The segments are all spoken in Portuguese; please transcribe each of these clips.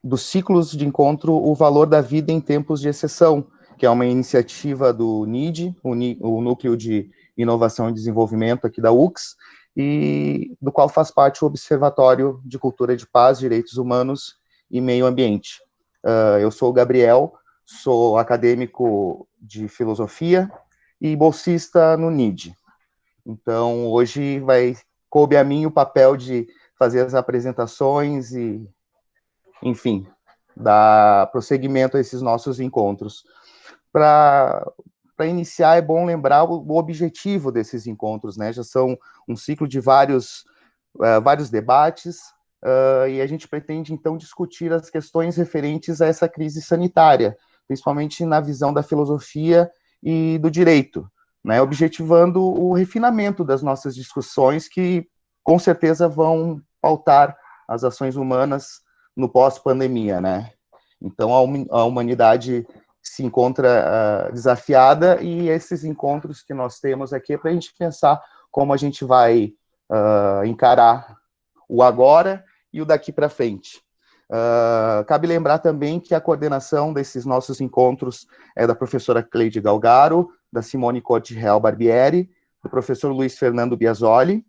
dos ciclos de encontro O Valor da Vida em Tempos de Exceção, que é uma iniciativa do NID, o Núcleo de Inovação e Desenvolvimento aqui da UX, e do qual faz parte o Observatório de Cultura de Paz, Direitos Humanos e Meio Ambiente. Eu sou o Gabriel, sou acadêmico de filosofia e bolsista no NID. Então, hoje coube a mim o papel de fazer as apresentações e, enfim, dar prosseguimento a esses nossos encontros. Para iniciar, é bom lembrar o objetivo desses encontros, né? Já são um ciclo de vários debates, e a gente pretende, então, discutir as questões referentes a essa crise sanitária, principalmente na visão da filosofia e do direito, né? Objetivando o refinamento das nossas discussões, que, com certeza, vão pautar as ações humanas no pós-pandemia, né? Então, a humanidade se encontra desafiada, e esses encontros que nós temos aqui é para a gente pensar como a gente vai encarar o agora e o daqui para frente. Cabe lembrar também que a coordenação desses nossos encontros é da professora Cleide Galgaro, da Simone Corte Real Barbieri, do professor Luiz Fernando Biasoli,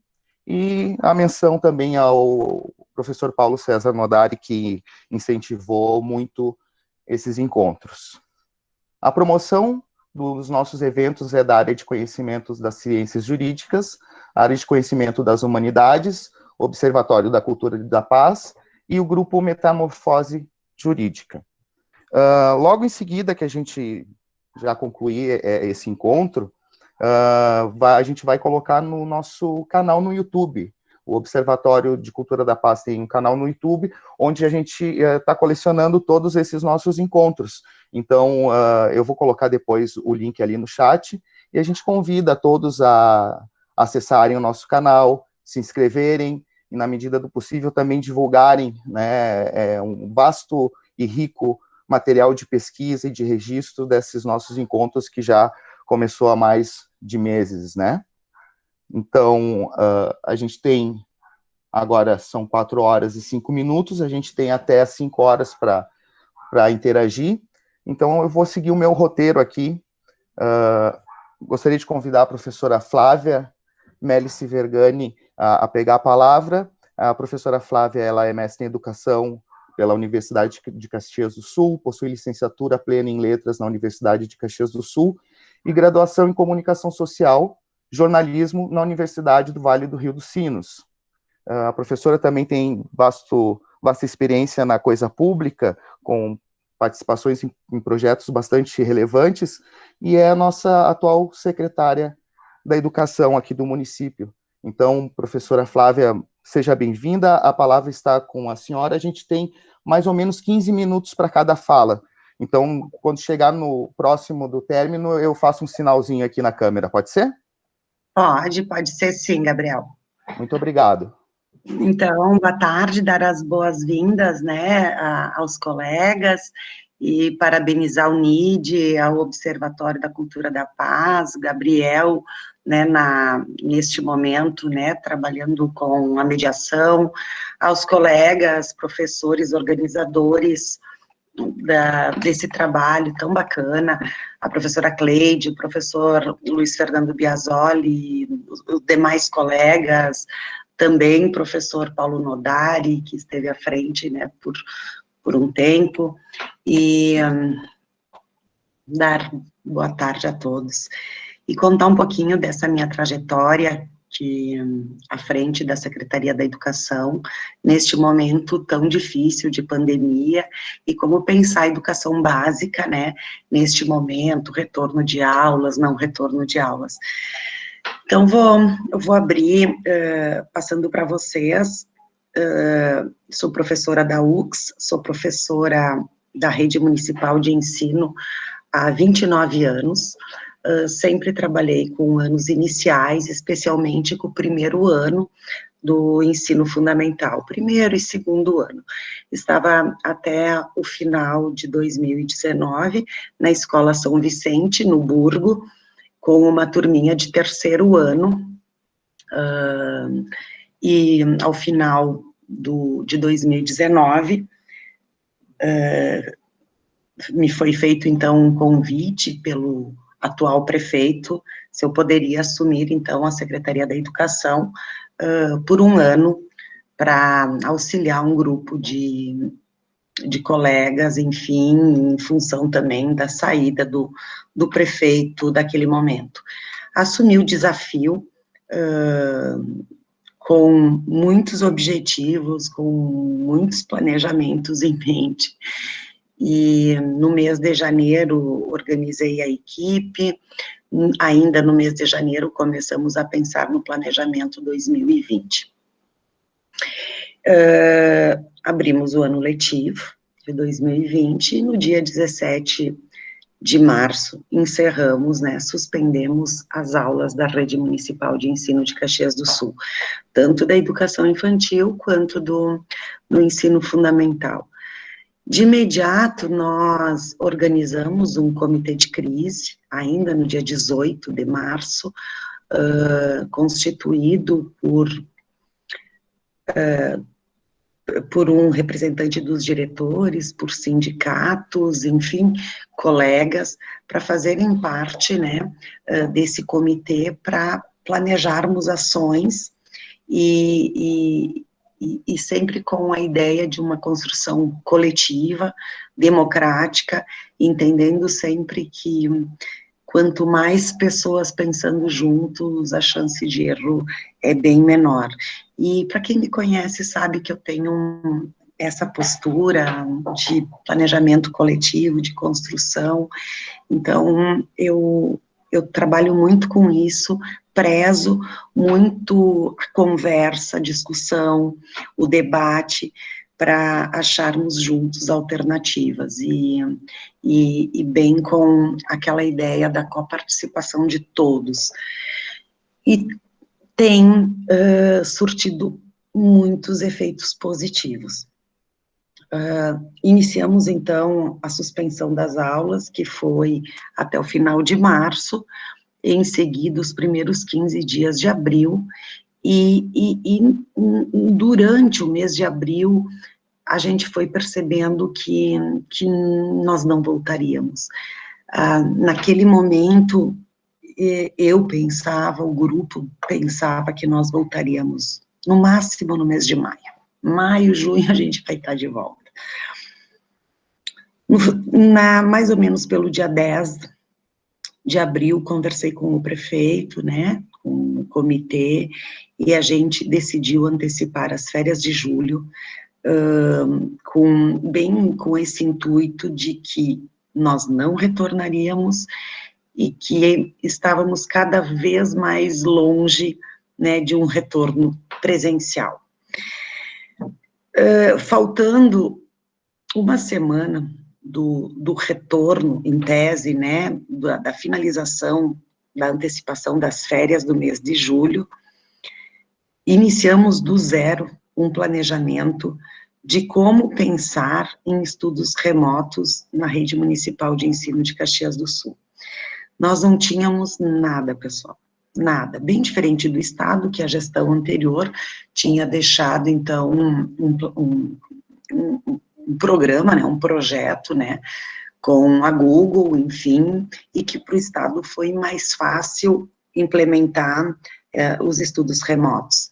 e a menção também ao professor Paulo César Nodari, que incentivou muito esses encontros. A promoção dos nossos eventos é da área de conhecimentos das ciências jurídicas, área de conhecimento das humanidades, Observatório da Cultura e da Paz e o grupo Metamorfose Jurídica. Logo em seguida que a gente já concluir esse encontro, a gente vai colocar no nosso canal no YouTube. O Observatório de Cultura da Paz tem um canal no YouTube, onde a gente está colecionando todos esses nossos encontros. Então, eu vou colocar depois o link ali no chat, e a gente convida todos a acessarem o nosso canal, se inscreverem, e, na medida do possível, também divulgarem, né, um vasto e rico material de pesquisa e de registro desses nossos encontros, que já começou há mais de meses, né? Então, a gente tem, agora são 4 horas e 5 minutos, a gente tem até 5 horas para interagir. Então, eu vou seguir o meu roteiro aqui. Gostaria de convidar a professora Flávia Mélice Vergani a pegar a palavra. A professora Flávia, ela é mestre em Educação pela Universidade de Caxias do Sul, possui licenciatura plena em Letras na Universidade de Caxias do Sul e graduação em Comunicação Social, Jornalismo na Universidade do Vale do Rio dos Sinos. A professora também tem vasta experiência na coisa pública, com participações em projetos bastante relevantes, e é a nossa atual secretária da Educação aqui do município. Então, professora Flávia, seja bem-vinda, a palavra está com a senhora. A gente tem mais ou menos 15 minutos para cada fala. Então, quando chegar no próximo do término, eu faço um sinalzinho aqui na câmera, pode ser? Pode ser sim, Gabriel. Muito obrigado. Então, boa tarde, dar as boas-vindas, né, aos colegas, e parabenizar o NID, ao Observatório da Cultura da Paz, Gabriel, né, neste momento, né, trabalhando com a mediação, aos colegas, professores, organizadores desse trabalho tão bacana, a professora Cleide, o professor Luiz Fernando Biasoli, os demais colegas, também o professor Paulo Nodari, que esteve à frente, né, por um tempo, e dar boa tarde a todos, e contar um pouquinho dessa minha trajetória à frente da Secretaria da Educação, neste momento tão difícil de pandemia, e como pensar a educação básica, né, neste momento, retorno de aulas, não retorno de aulas. Então, eu vou abrir, passando para vocês. Sou professora da UX, sou professora da Rede Municipal de Ensino há 29 anos, sempre trabalhei com anos iniciais, especialmente com o primeiro ano do ensino fundamental, primeiro e segundo ano. Estava até o final de 2019 na Escola São Vicente, no Burgo, com uma turminha de terceiro ano, e ao final de 2019, me foi feito, então, um convite pelo atual prefeito, se eu poderia assumir, então, a Secretaria da Educação por um ano, para auxiliar um grupo de colegas, enfim, em função também da saída do prefeito daquele momento. Assumi o desafio com muitos objetivos, com muitos planejamentos em mente, e no mês de janeiro organizei a equipe, ainda no mês de janeiro começamos a pensar no planejamento 2020. Abrimos o ano letivo de 2020, e no dia 17 de março encerramos, né, suspendemos as aulas da Rede Municipal de Ensino de Caxias do Sul, tanto da educação infantil quanto do ensino fundamental. De imediato, nós organizamos um comitê de crise, ainda no dia 18 de março, constituído por um representante dos diretores, por sindicatos, enfim, colegas, para fazerem parte, né, desse comitê, para planejarmos ações e sempre com a ideia de uma construção coletiva, democrática, entendendo sempre que quanto mais pessoas pensando juntos, a chance de erro é bem menor. E para quem me conhece sabe que eu tenho essa postura de planejamento coletivo, de construção, então eu trabalho muito com isso, prezo muito a conversa, a discussão, o debate, para acharmos juntos alternativas, e bem com aquela ideia da coparticipação de todos. E tem surtido muitos efeitos positivos. Iniciamos, então, a suspensão das aulas, que foi até o final de março, em seguida, os primeiros 15 dias de abril, e durante o mês de abril, a gente foi percebendo que nós não voltaríamos. Naquele momento, eu pensava, o grupo pensava que nós voltaríamos, no máximo no mês de maio. Maio, junho, a gente vai estar de volta. Mais ou menos pelo dia 10 de abril, conversei com o prefeito, né, com o comitê, e a gente decidiu antecipar as férias de julho, com esse intuito de que nós não retornaríamos e que estávamos cada vez mais longe, né, de um retorno presencial. Faltando uma semana do retorno, em tese, né, da finalização, da antecipação das férias do mês de julho, iniciamos do zero um planejamento de como pensar em estudos remotos na Rede Municipal de Ensino de Caxias do Sul. Nós não tínhamos nada, pessoal, nada, bem diferente do Estado, que a gestão anterior tinha deixado, então, um programa, né, um projeto, né, com a Google, enfim, e que para o Estado foi mais fácil implementar os estudos remotos.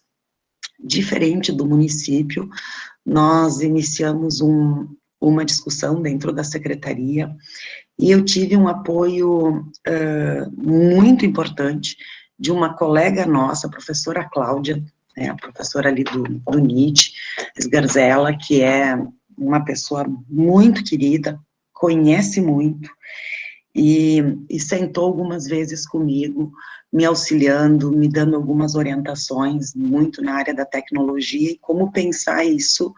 Diferente do município, nós iniciamos uma discussão dentro da secretaria, e eu tive um apoio muito importante de uma colega nossa, a professora Cláudia, né, a professora ali do NIT, Esgarzela, que é uma pessoa muito querida, conhece muito, e sentou algumas vezes comigo, me auxiliando, me dando algumas orientações, muito na área da tecnologia, e como pensar isso,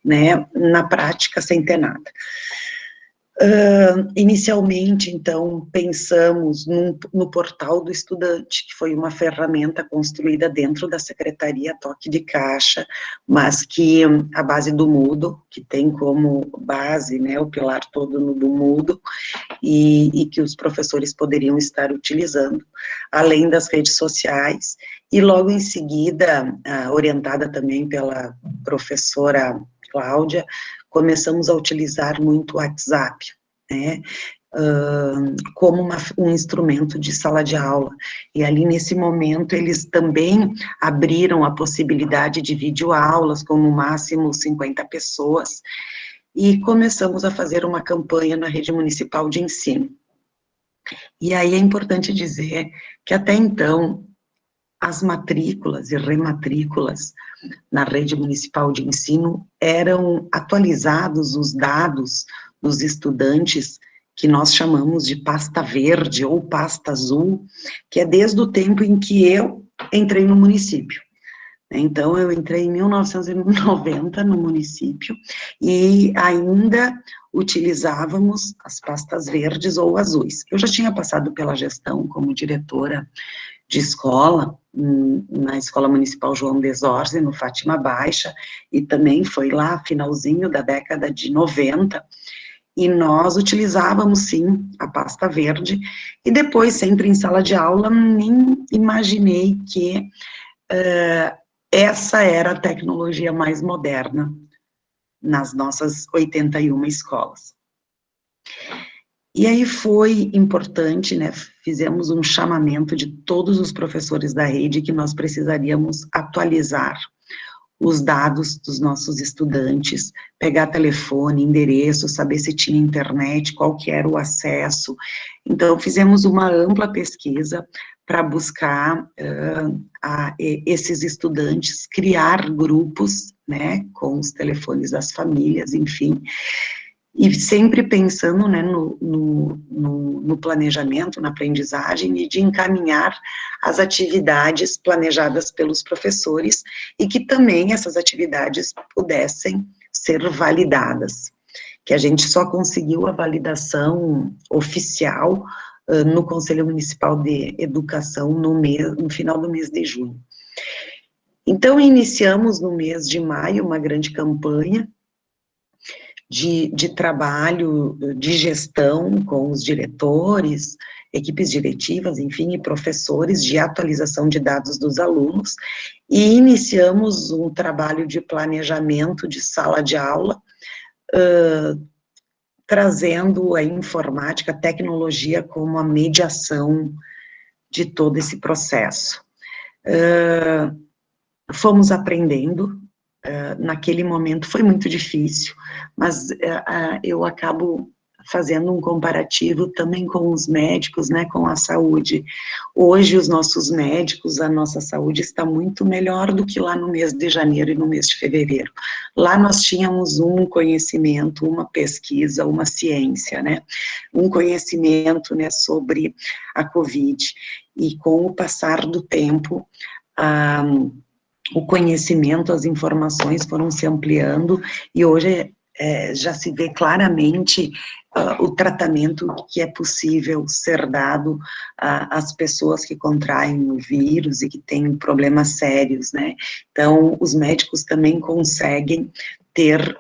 né, na prática sem ter nada. Inicialmente, então, pensamos no portal do estudante, que foi uma ferramenta construída dentro da Secretaria Toque de Caixa, mas que a base do Moodle, que tem como base, né, o pilar todo do Moodle, e que os professores poderiam estar utilizando, além das redes sociais, e logo em seguida, orientada também pela professora Cláudia, começamos a utilizar muito o WhatsApp, né, como um instrumento de sala de aula, e ali nesse momento eles também abriram a possibilidade de videoaulas, com no máximo 50 pessoas, e começamos a fazer uma campanha na rede municipal de ensino. E aí é importante dizer que até então, as matrículas e rematrículas na rede municipal de ensino eram atualizados os dados dos estudantes, que nós chamamos de pasta verde ou pasta azul, que é desde o tempo em que eu entrei no município. Então, eu entrei em 1990 no município, e ainda utilizávamos as pastas verdes ou azuis. Eu já tinha passado pela gestão como diretora de escola, na Escola Municipal João Desorze, no Fátima Baixa, e também foi lá, finalzinho da década de 90, e nós utilizávamos, sim, a pasta verde, e depois, sempre em sala de aula, nem imaginei que essa era a tecnologia mais moderna nas nossas 81 escolas. E aí foi importante, né, fizemos um chamamento de todos os professores da rede que nós precisaríamos atualizar os dados dos nossos estudantes, pegar telefone, endereço, saber se tinha internet, qual que era o acesso. Então, fizemos uma ampla pesquisa para buscar esses estudantes, criar grupos, né, com os telefones das famílias, enfim, e sempre pensando, né, no planejamento, na aprendizagem, e de encaminhar as atividades planejadas pelos professores, e que também essas atividades pudessem ser validadas, que a gente só conseguiu a validação oficial no Conselho Municipal de Educação no final do mês de junho. Então, iniciamos no mês de maio uma grande campanha de trabalho, de gestão com os diretores, equipes diretivas, enfim, e professores, de atualização de dados dos alunos, e iniciamos um trabalho de planejamento de sala de aula, trazendo a informática, a tecnologia como a mediação de todo esse processo. Fomos aprendendo. Naquele momento foi muito difícil, mas eu acabo fazendo um comparativo também com os médicos, né, com a saúde. Hoje, os nossos médicos, a nossa saúde está muito melhor do que lá no mês de janeiro e no mês de fevereiro. Lá nós tínhamos um conhecimento, uma pesquisa, uma ciência, né, um conhecimento, né, sobre a Covid, e com o passar do tempo, o conhecimento, as informações foram se ampliando, e hoje já se vê claramente o tratamento que é possível ser dado às pessoas que contraem o vírus e que têm problemas sérios, né? Então, os médicos também conseguem ter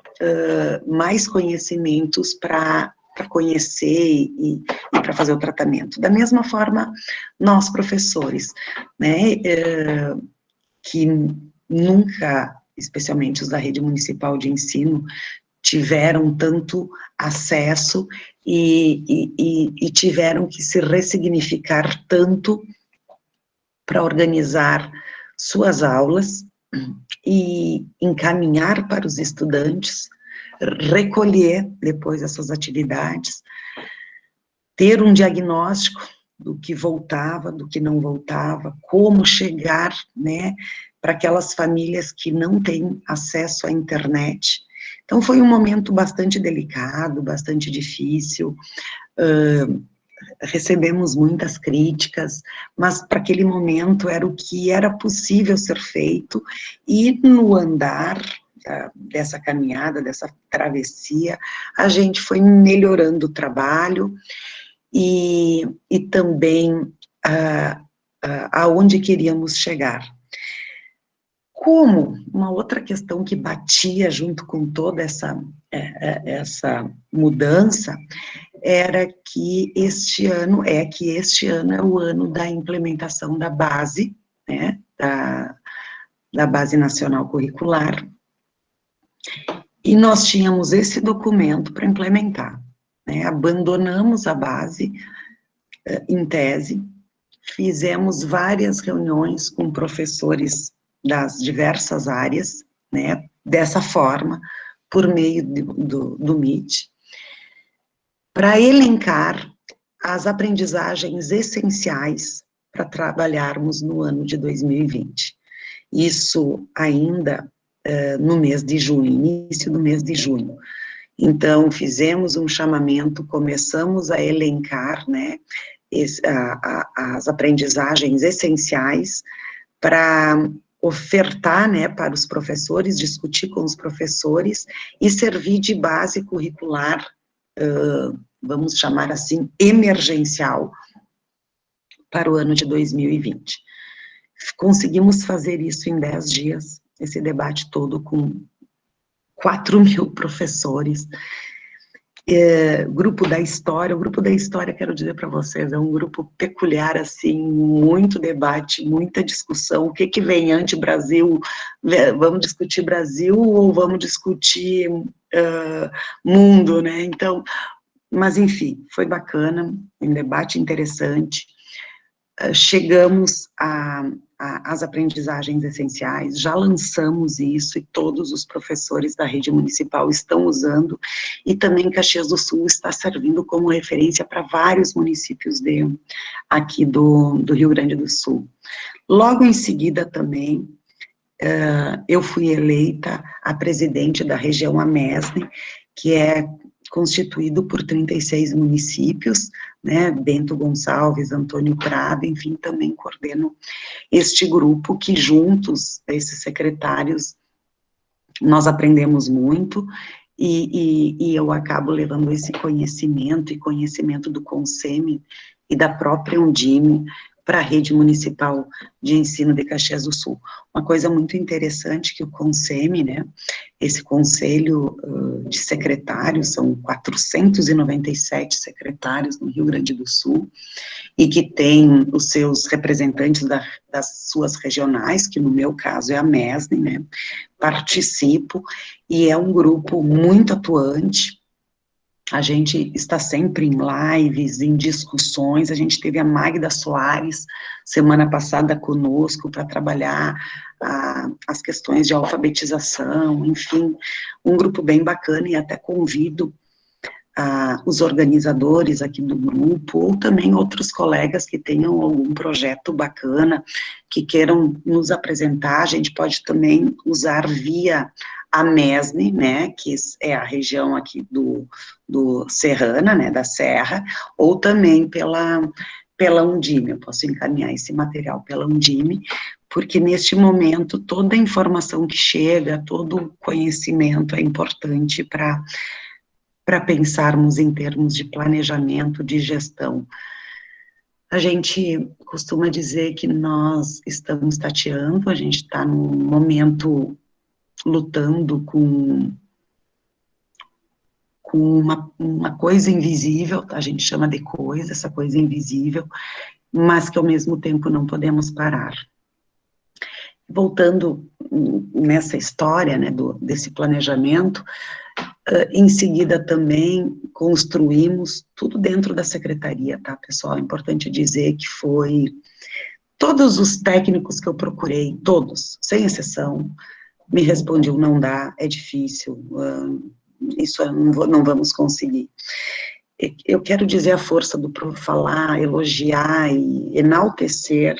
mais conhecimentos para conhecer e para fazer o tratamento. Da mesma forma, nós, professores, né, que nunca, especialmente os da rede municipal de ensino, tiveram tanto acesso e tiveram que se ressignificar tanto para organizar suas aulas e encaminhar para os estudantes, recolher depois essas atividades, ter um diagnóstico do que voltava, do que não voltava, como chegar, né, para aquelas famílias que não têm acesso à internet. Então, foi um momento bastante delicado, bastante difícil, recebemos muitas críticas, mas para aquele momento era o que era possível ser feito, e no andar dessa caminhada, dessa travessia, a gente foi melhorando o trabalho, e também aonde queríamos chegar. Como uma outra questão que batia junto com toda essa mudança, era que este ano é o ano da implementação da base, né, da Base Nacional Curricular, E nós tínhamos esse documento para implementar, né? Abandonamos a base em tese, fizemos várias reuniões com professores das diversas áreas, né? Dessa forma, por meio do Meet, para elencar as aprendizagens essenciais para trabalharmos no ano de 2020. Isso ainda no mês de junho, início do mês de junho. Então, fizemos um chamamento, começamos a elencar, né, as aprendizagens essenciais para ofertar, né, para os professores, discutir com os professores e servir de base curricular, vamos chamar assim, emergencial, para o ano de 2020. Conseguimos fazer isso em 10 dias, esse debate todo com 4.000 professores. Grupo da História, quero dizer para vocês, é um grupo peculiar, assim, muito debate, muita discussão, o que vem antes Brasil, vamos discutir Brasil ou vamos discutir mundo, né, então, mas enfim, foi bacana, um debate interessante, chegamos às aprendizagens essenciais, já lançamos isso e todos os professores da rede municipal estão usando, e também Caxias do Sul está servindo como referência para vários municípios aqui do Rio Grande do Sul. Logo em seguida também, eu fui eleita a presidente da região AMESNE, que é constituído por 36 municípios, né, Bento Gonçalves, Antônio Prado, enfim, também coordeno este grupo que juntos, esses secretários, nós aprendemos muito, e eu acabo levando esse conhecimento, e conhecimento do CONSEMI e da própria Undime, para a rede municipal de ensino de Caxias do Sul. Uma coisa muito interessante que o CONSEMI, né, esse conselho de secretários, são 497 secretários no Rio Grande do Sul, e que tem os seus representantes das suas regionais, que no meu caso é a MESNE, né, participo, e é um grupo muito atuante. A gente está sempre em lives, em discussões, a gente teve a Magda Soares, semana passada conosco, para trabalhar as questões de alfabetização, enfim, um grupo bem bacana, e até convido os organizadores aqui do grupo, ou também outros colegas que tenham algum projeto bacana, que queiram nos apresentar, a gente pode também usar via a MESNE, né, que é a região aqui do Serrana, né, da Serra, ou também pela Undime, eu posso encaminhar esse material pela Undime, porque neste momento toda a informação que chega, todo o conhecimento é importante para pensarmos em termos de planejamento, de gestão. A gente costuma dizer que nós estamos tateando, a gente está num momento lutando com uma coisa invisível, a gente chama de coisa, essa coisa invisível, mas que ao mesmo tempo não podemos parar. Voltando nessa história, né, desse planejamento, em seguida também construímos tudo dentro da secretaria, tá, pessoal? É importante dizer que foi todos os técnicos que eu procurei, todos, sem exceção, me respondiam, não dá, é difícil, isso não vamos conseguir. Eu quero dizer a força do falar, elogiar e enaltecer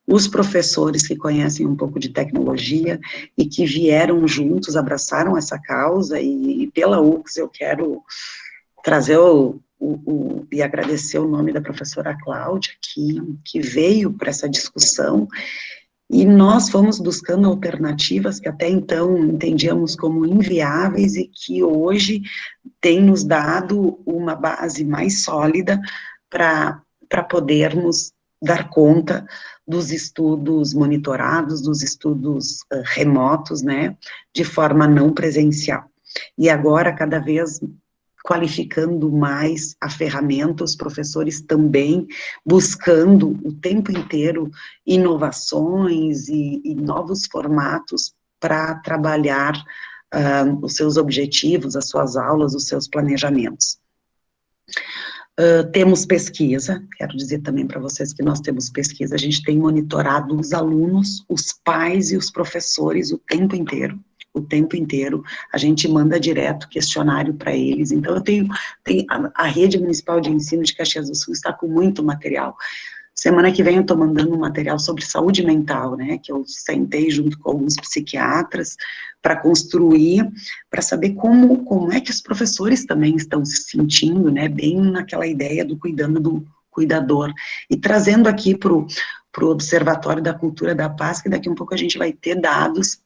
os professores que conhecem um pouco de tecnologia e que vieram juntos, abraçaram essa causa, e pela UX eu quero trazer e agradecer o nome da professora Cláudia, que veio para essa discussão, e nós fomos buscando alternativas que até então entendíamos como inviáveis e que hoje tem nos dado uma base mais sólida para podermos dar conta dos estudos monitorados, dos estudos remotos, né, de forma não presencial. E agora, cada vez qualificando mais a ferramenta, os professores também buscando o tempo inteiro inovações e novos formatos para trabalhar os seus objetivos, as suas aulas, os seus planejamentos. Temos pesquisa, quero dizer também para vocês que nós temos pesquisa, a gente tem monitorado os alunos, os pais e os professores o tempo inteiro, a gente manda direto questionário para eles, então eu tenho a Rede Municipal de Ensino de Caxias do Sul está com muito material. Semana que vem eu estou mandando um material sobre saúde mental, né, que eu sentei junto com alguns psiquiatras para construir, para saber como é que os professores também estão se sentindo, né, bem naquela ideia do cuidando do cuidador, e trazendo aqui para o Observatório da Cultura da Paz, que daqui um pouco a gente vai ter dados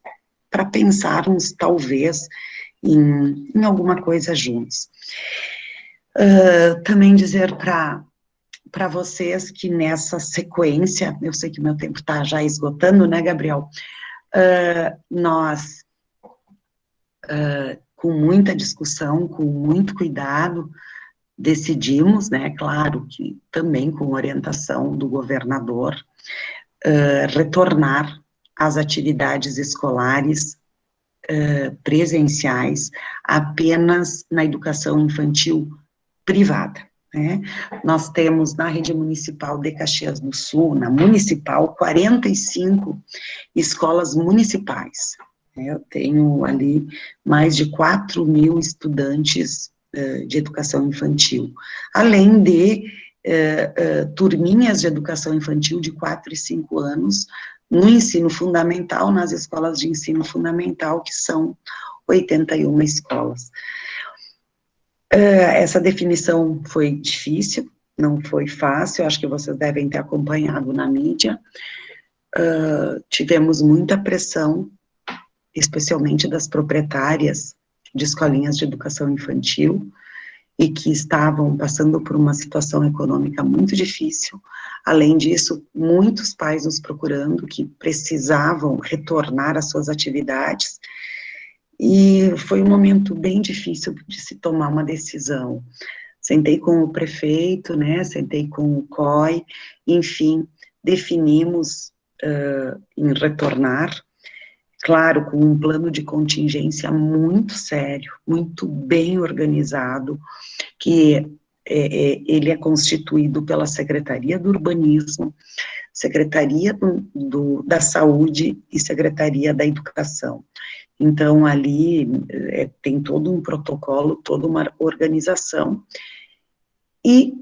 para pensarmos, talvez, em alguma coisa juntos. Também dizer para vocês que nessa sequência, eu sei que meu tempo está já esgotando, né, Gabriel? Nós, com muita discussão, com muito cuidado, decidimos, né, claro que também com orientação do governador, retornar às atividades escolares presenciais apenas na educação infantil privada. Né? Nós temos na rede municipal de Caxias do Sul, na municipal, 45 escolas municipais. Eu tenho ali mais de 4.000 estudantes de educação infantil, além de turminhas de educação infantil de 4 e 5 anos, no ensino fundamental, nas escolas de ensino fundamental, que são 81 escolas. Essa definição foi difícil, não foi fácil, acho que vocês devem ter acompanhado na mídia. Tivemos muita pressão, especialmente das proprietárias de escolinhas de educação infantil, e que estavam passando por uma situação econômica muito difícil. Além disso, muitos pais nos procurando, que precisavam retornar às suas atividades, e foi um momento bem difícil de se tomar uma decisão. Sentei com o prefeito, né, sentei com o COI, enfim, definimos em retornar, claro, com um plano de contingência muito sério, muito bem organizado, que ele é constituído pela Secretaria do Urbanismo, Secretaria da Saúde e Secretaria da Educação. Então, ali tem todo um protocolo, toda uma organização, e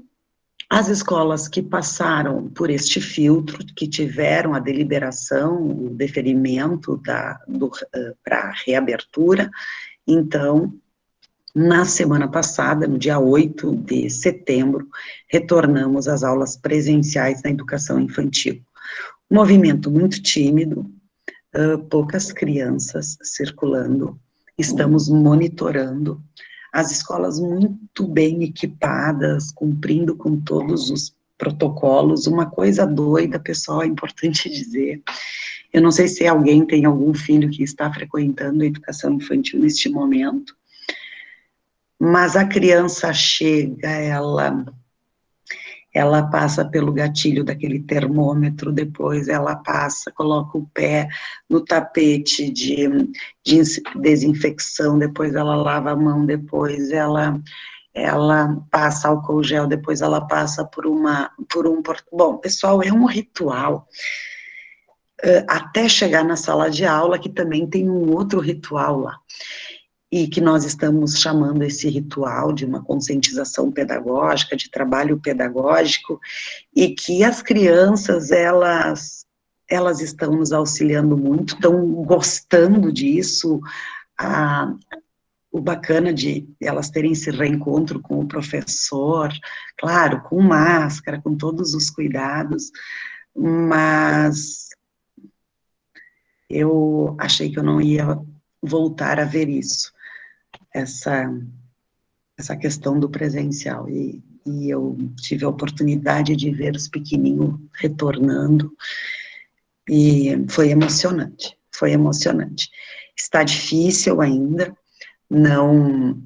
as escolas que passaram por este filtro, que tiveram a deliberação, o deferimento para reabertura, então, na semana passada, no dia 8 de setembro, retornamos às aulas presenciais na educação infantil. Um movimento muito tímido, poucas crianças circulando, estamos monitorando, as escolas muito bem equipadas, cumprindo com todos os protocolos. Uma coisa doida, pessoal, é importante dizer, eu não sei se alguém tem algum filho que está frequentando a educação infantil neste momento, mas a criança chega, ela passa pelo gatilho daquele termômetro, depois ela passa, coloca o pé no tapete de desinfecção, depois ela lava a mão, depois ela passa álcool gel, depois ela passa bom, pessoal, é um ritual, até chegar na sala de aula, que também tem um outro ritual lá, e que nós estamos chamando esse ritual de uma conscientização pedagógica, de trabalho pedagógico, e que as crianças, elas estão nos auxiliando muito, estão gostando disso, o bacana de elas terem esse reencontro com o professor, claro, com máscara, com todos os cuidados, mas eu achei que eu não ia voltar a ver isso. Essa questão do presencial, e eu tive a oportunidade de ver os pequenininhos retornando, e foi emocionante, Está difícil ainda, não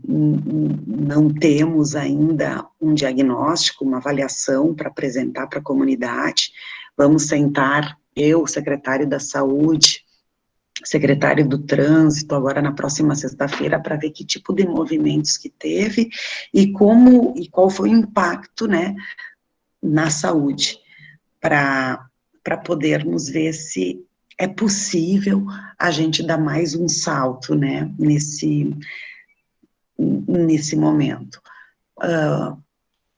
temos ainda um diagnóstico, uma avaliação para apresentar para a comunidade, vamos sentar, eu, o secretário da Saúde, secretário do Trânsito, agora na próxima sexta-feira, para ver que tipo de movimentos que teve e qual foi o impacto, né, na saúde, para podermos ver se é possível a gente dar mais um salto, né, nesse momento.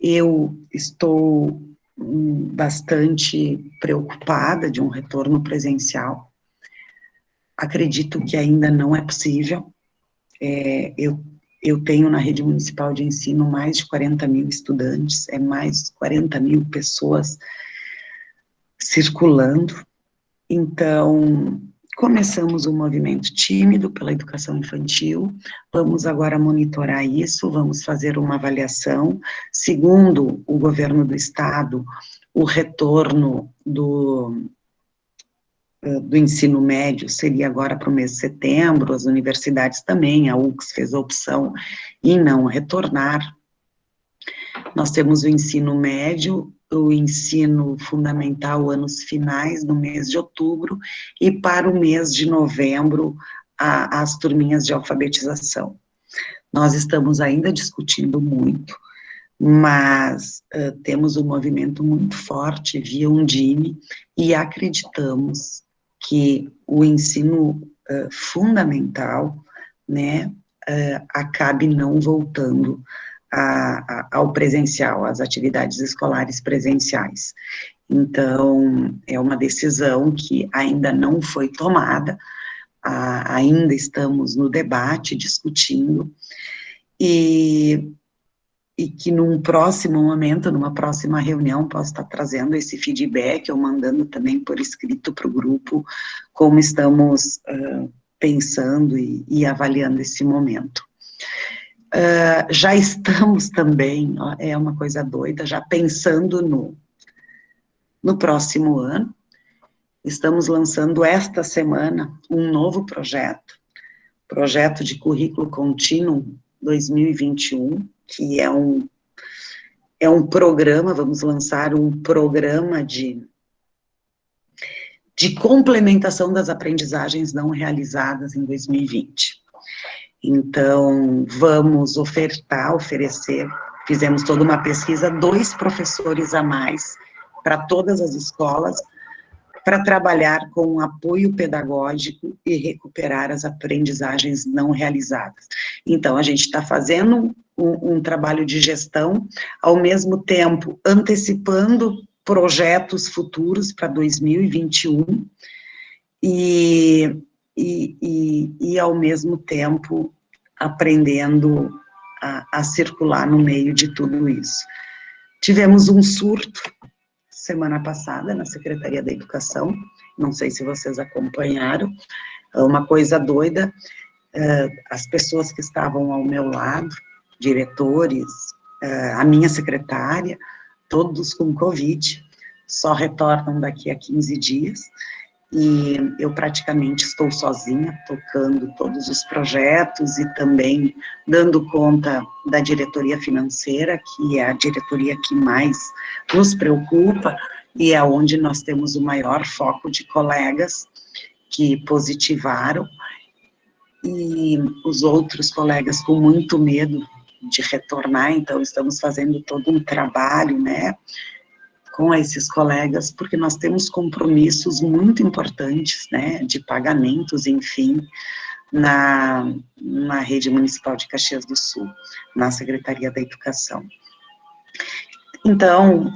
Eu estou bastante preocupada de um retorno presencial. Acredito que ainda não é possível. Eu tenho na rede municipal de ensino mais de 40 mil estudantes, mais de 40 mil pessoas circulando. Então, começamos um movimento tímido pela educação infantil, vamos agora monitorar isso, vamos fazer uma avaliação. Segundo o governo do estado, o retorno do ensino médio seria agora para o mês de setembro, as universidades também, a UX fez a opção em não retornar. Nós temos o ensino médio, o ensino fundamental, anos finais, no mês de outubro, e para o mês de novembro, as turminhas de alfabetização. Nós estamos ainda discutindo muito, mas temos um movimento muito forte via Undime, e acreditamos que o ensino fundamental, né, acabe não voltando ao presencial, às atividades escolares presenciais. Então, é uma decisão que ainda não foi tomada, ainda estamos no debate, discutindo, e que num próximo momento, numa próxima reunião, posso estar trazendo esse feedback, ou mandando também por escrito para o grupo, como estamos pensando e avaliando esse momento. Já estamos também, ó, é uma coisa doida, já pensando no próximo ano. Estamos lançando esta semana um novo projeto de currículo contínuo 2021, que é um programa, vamos lançar um programa de complementação das aprendizagens não realizadas em 2020. Então, vamos oferecer, fizemos toda uma pesquisa, 2 professores a mais para todas as escolas, para trabalhar com apoio pedagógico e recuperar as aprendizagens não realizadas. Então, a gente está fazendo um trabalho de gestão, ao mesmo tempo antecipando projetos futuros para 2021, e ao mesmo tempo aprendendo a circular no meio de tudo isso. Tivemos um surto semana passada na Secretaria da Educação, não sei se vocês acompanharam, uma coisa doida, as pessoas que estavam ao meu lado, diretores, a minha secretária, todos com Covid, só retornam daqui a 15 dias, e eu praticamente estou sozinha, tocando todos os projetos e também dando conta da diretoria financeira, que é a diretoria que mais nos preocupa e é onde nós temos o maior foco de colegas que positivaram, e os outros colegas com muito medo de retornar, então estamos fazendo todo um trabalho, né, com esses colegas, porque nós temos compromissos muito importantes, né, de pagamentos, enfim, na rede municipal de Caxias do Sul, na Secretaria da Educação. Então,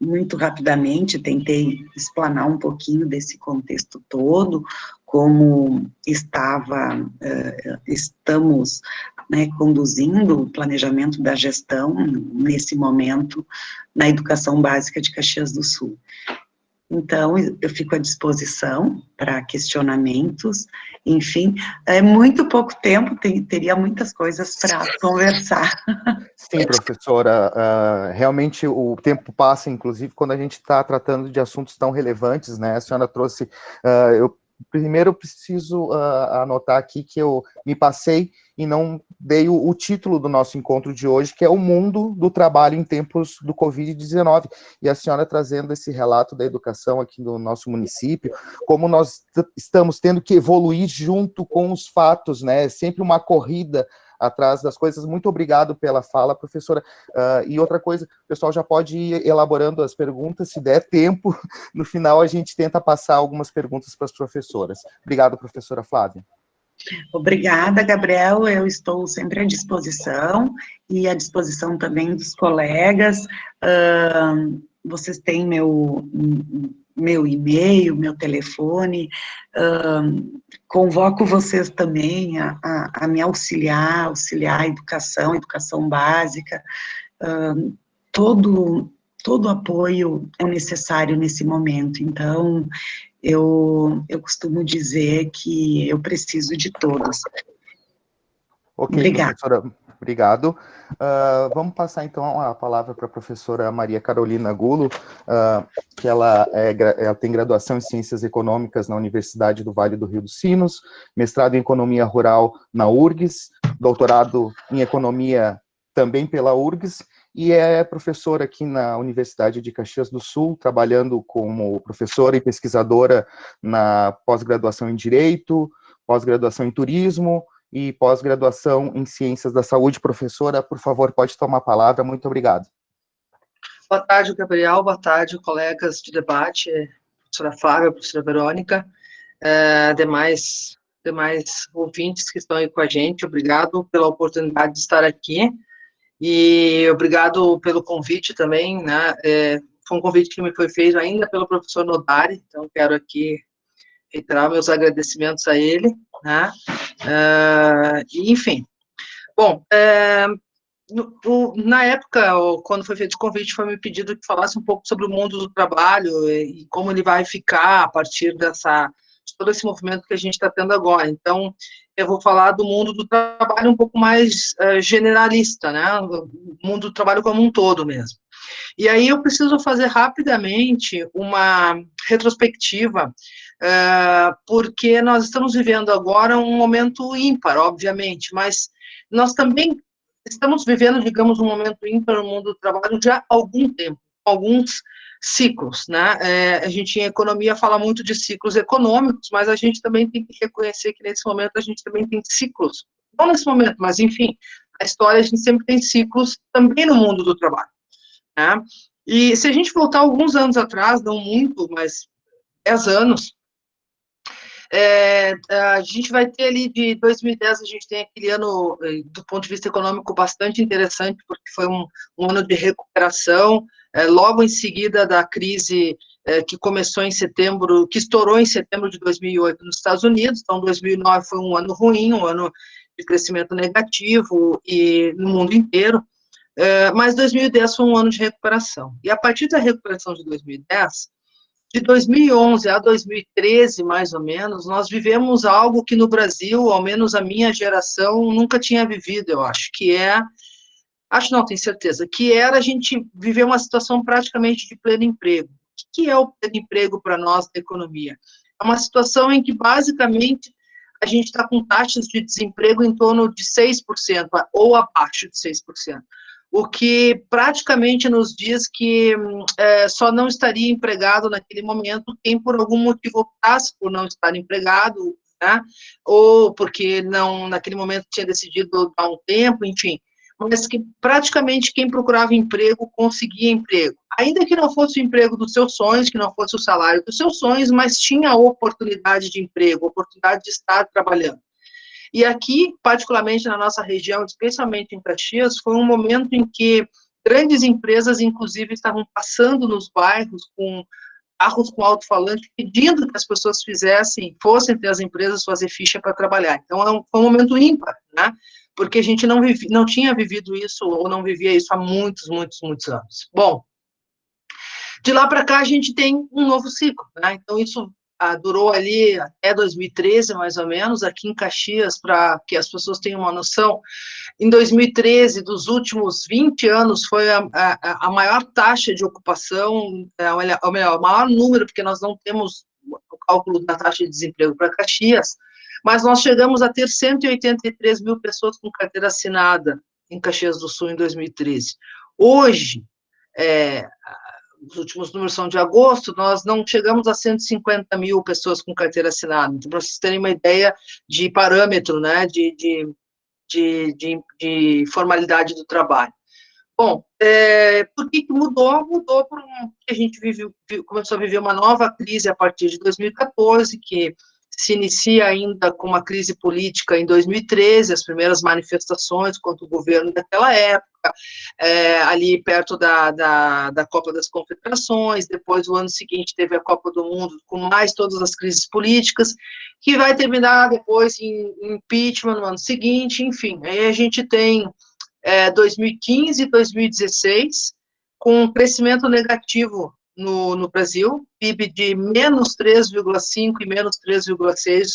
muito rapidamente, tentei explanar um pouquinho desse contexto todo, como estamos, né, conduzindo o planejamento da gestão, nesse momento, na educação básica de Caxias do Sul. Então, eu fico à disposição para questionamentos, enfim, é muito pouco tempo, teria muitas coisas para conversar. Sim, professora, realmente o tempo passa, inclusive, quando a gente está tratando de assuntos tão relevantes, né, a senhora trouxe, eu primeiro eu preciso anotar aqui que eu me passei e não dei o título do nosso encontro de hoje, que é o mundo do trabalho em tempos do Covid-19. E a senhora trazendo esse relato da educação aqui no nosso município, como nós estamos tendo que evoluir junto com os fatos, né? É sempre uma corrida atrás das coisas. Muito obrigado pela fala, professora. E outra coisa, o pessoal já pode ir elaborando as perguntas, se der tempo, no final a gente tenta passar algumas perguntas para as professoras. Obrigado, professora Flávia. Obrigada, Gabriel, eu estou sempre à disposição, e à disposição também dos colegas. Vocês têm meu e-mail, meu telefone, convoco vocês também a me auxiliar a educação básica, todo apoio é necessário nesse momento. Então, eu costumo dizer que eu preciso de todos. Ok, Obrigada. professora, obrigado. Vamos passar, então, a palavra para a professora Maria Carolina Gulo, que ela tem graduação em Ciências Econômicas na Universidade do Vale do Rio dos Sinos, mestrado em Economia Rural na URGS, doutorado em Economia também pela URGS, e é professora aqui na Universidade de Caxias do Sul, trabalhando como professora e pesquisadora na pós-graduação em Direito, pós-graduação em Turismo e pós-graduação em Ciências da Saúde. Professora, por favor, pode tomar a palavra. Muito obrigado. Boa tarde, Gabriel. Boa tarde, colegas de debate, professora Flávia, professora Verônica, demais ouvintes que estão aí com a gente. Obrigado pela oportunidade de estar aqui. E obrigado pelo convite também, né? Foi um convite que me foi feito ainda pelo professor Nodari, então quero aqui reiterar meus agradecimentos a ele, né? Enfim, bom, na época, quando foi feito o convite, foi me pedido que falasse um pouco sobre o mundo do trabalho e como ele vai ficar a partir de todo esse movimento que a gente está tendo agora. Então, eu vou falar do mundo do trabalho um pouco mais generalista, né? O mundo do trabalho como um todo mesmo. E aí eu preciso fazer rapidamente uma retrospectiva, porque nós estamos vivendo agora um momento ímpar, obviamente, mas nós também estamos vivendo, digamos, um momento ímpar no mundo do trabalho já há algum tempo, alguns ciclos, né? A gente em economia fala muito de ciclos econômicos, mas a gente também tem que reconhecer que nesse momento a gente também tem ciclos, não nesse momento, mas enfim, a história a gente sempre tem ciclos também no mundo do trabalho, né? E se a gente voltar alguns anos atrás, não muito, mas 10 anos, a gente vai ter ali de 2010, a gente tem aquele ano, do ponto de vista econômico, bastante interessante, porque foi um ano de recuperação, logo em seguida da crise que começou em setembro, que estourou em setembro de 2008 nos Estados Unidos. Então 2009 foi um ano ruim, um ano de crescimento negativo e no mundo inteiro, mas 2010 foi um ano de recuperação. E a partir da recuperação de 2010, de 2011 a 2013, mais ou menos, nós vivemos algo que no Brasil, ao menos a minha geração, nunca tinha vivido, eu acho, não, tenho certeza, que era a gente viver uma situação praticamente de pleno emprego. O que é o pleno emprego para nós da economia? É uma situação em que, basicamente, a gente está com taxas de desemprego em torno de 6%, ou abaixo de 6%. O que praticamente nos diz que só não estaria empregado naquele momento quem por algum motivo optasse por não estar empregado, né? Ou porque não, naquele momento tinha decidido dar um tempo, enfim, mas que praticamente quem procurava emprego conseguia emprego, ainda que não fosse o emprego dos seus sonhos, que não fosse o salário dos seus sonhos, mas tinha a oportunidade de emprego, oportunidade de estar trabalhando. E aqui, particularmente na nossa região, especialmente em Caxias, foi um momento em que grandes empresas, inclusive, estavam passando nos bairros com carros com alto-falante, pedindo que as pessoas fossem ter as empresas fazer ficha para trabalhar. Então, foi um momento ímpar, né? Porque a gente não tinha vivido isso, ou não vivia isso há muitos, muitos, muitos anos. Bom, de lá para cá a gente tem um novo ciclo, né? Então, isso durou ali até 2013, mais ou menos, aqui em Caxias, para que as pessoas tenham uma noção. Em 2013, dos últimos 20 anos, foi a maior taxa de ocupação, ou melhor, o maior número, porque nós não temos cálculo da taxa de desemprego para Caxias, mas nós chegamos a ter 183 mil pessoas com carteira assinada em Caxias do Sul em 2013. Hoje, os últimos números são de agosto, nós não chegamos a 150 mil pessoas com carteira assinada. Então, para vocês terem uma ideia de parâmetro, né, de formalidade do trabalho. Bom, por que mudou? Mudou porque a gente começou a viver uma nova crise a partir de 2014, que se inicia ainda com uma crise política em 2013, as primeiras manifestações contra o governo daquela época, ali perto da Copa das Confederações. Depois, o ano seguinte, teve a Copa do Mundo, com mais todas as crises políticas, que vai terminar depois em impeachment no ano seguinte, enfim. Aí a gente tem 2015 e 2016, com um crescimento negativo no Brasil, PIB de menos 3,5% e menos 3,6%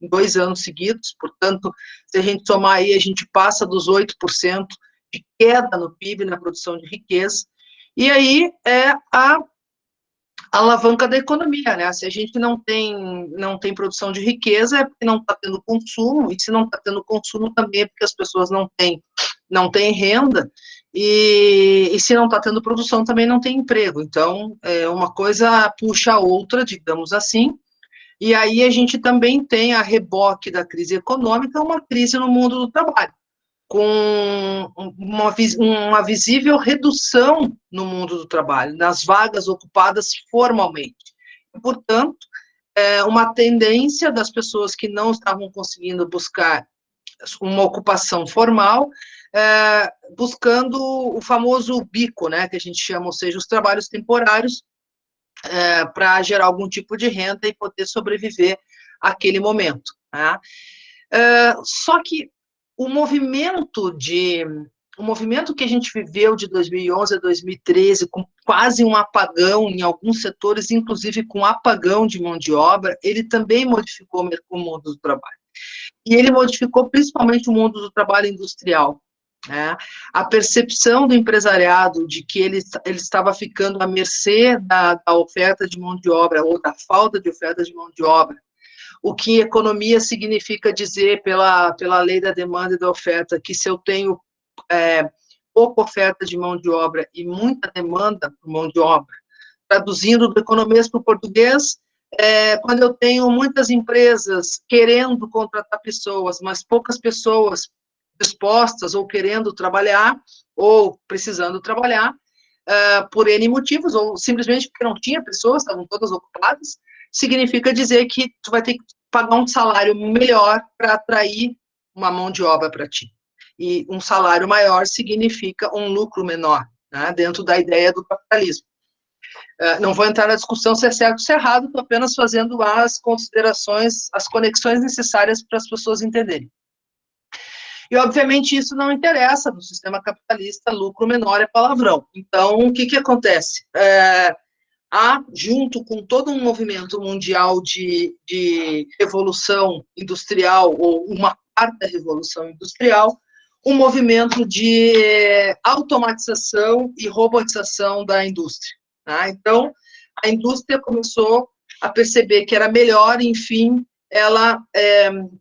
em 2 anos seguidos. Portanto, se a gente somar aí, a gente passa dos 8% de queda no PIB, na produção de riqueza. E aí é a alavanca da economia, né? Se a gente não tem produção de riqueza, é porque não está tendo consumo, e se não está tendo consumo também é porque as pessoas não têm renda, e se não está tendo produção, também não tem emprego. Então, uma coisa puxa a outra, digamos assim, e aí a gente também tem, a reboque da crise econômica, uma crise no mundo do trabalho, com uma visível redução no mundo do trabalho, nas vagas ocupadas formalmente. Portanto, uma tendência das pessoas que não estavam conseguindo buscar uma ocupação formal, buscando o famoso bico, né, que a gente chama, ou seja, os trabalhos temporários, para gerar algum tipo de renda e poder sobreviver àquele momento. Tá? Só que o movimento que a gente viveu de 2011 a 2013, com quase um apagão em alguns setores, inclusive com apagão de mão de obra, ele também modificou o mundo do trabalho. E ele modificou principalmente o mundo do trabalho industrial. Né? A percepção do empresariado de que ele estava ficando à mercê da oferta de mão de obra, ou da falta de oferta de mão de obra. O que economia significa dizer, pela lei da demanda e da oferta, que se eu tenho pouca oferta de mão de obra e muita demanda por mão de obra, traduzindo do economês para o português, quando eu tenho muitas empresas querendo contratar pessoas, mas poucas pessoas dispostas ou querendo trabalhar, ou precisando trabalhar, por N motivos, ou simplesmente porque não tinha pessoas, estavam todas ocupadas, significa dizer que tu vai ter que pagar um salário melhor para atrair uma mão de obra para ti. E um salário maior significa um lucro menor, né, dentro da ideia do capitalismo. Não vou entrar na discussão se é certo ou se é errado, estou apenas fazendo as considerações, as conexões necessárias para as pessoas entenderem. E, obviamente, isso não interessa no sistema capitalista, lucro menor é palavrão. Então, o que acontece? Há, junto com todo um movimento mundial de revolução industrial, ou uma quarta revolução industrial, um movimento de automatização e robotização da indústria. Tá? Então, a indústria começou a perceber que era melhor, enfim, ela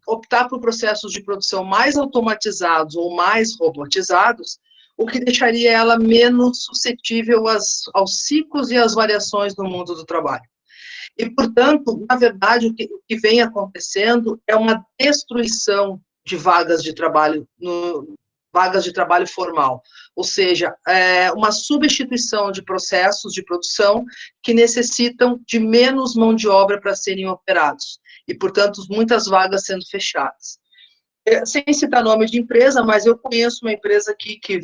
optar por processos de produção mais automatizados ou mais robotizados, o que deixaria ela menos suscetível aos ciclos e às variações do mundo do trabalho. E, portanto, na verdade, o que vem acontecendo é uma destruição de vagas de trabalho formal, ou seja, uma substituição de processos de produção que necessitam de menos mão de obra para serem operados, e, portanto, muitas vagas sendo fechadas. Sem citar nome de empresa, mas eu conheço uma empresa aqui que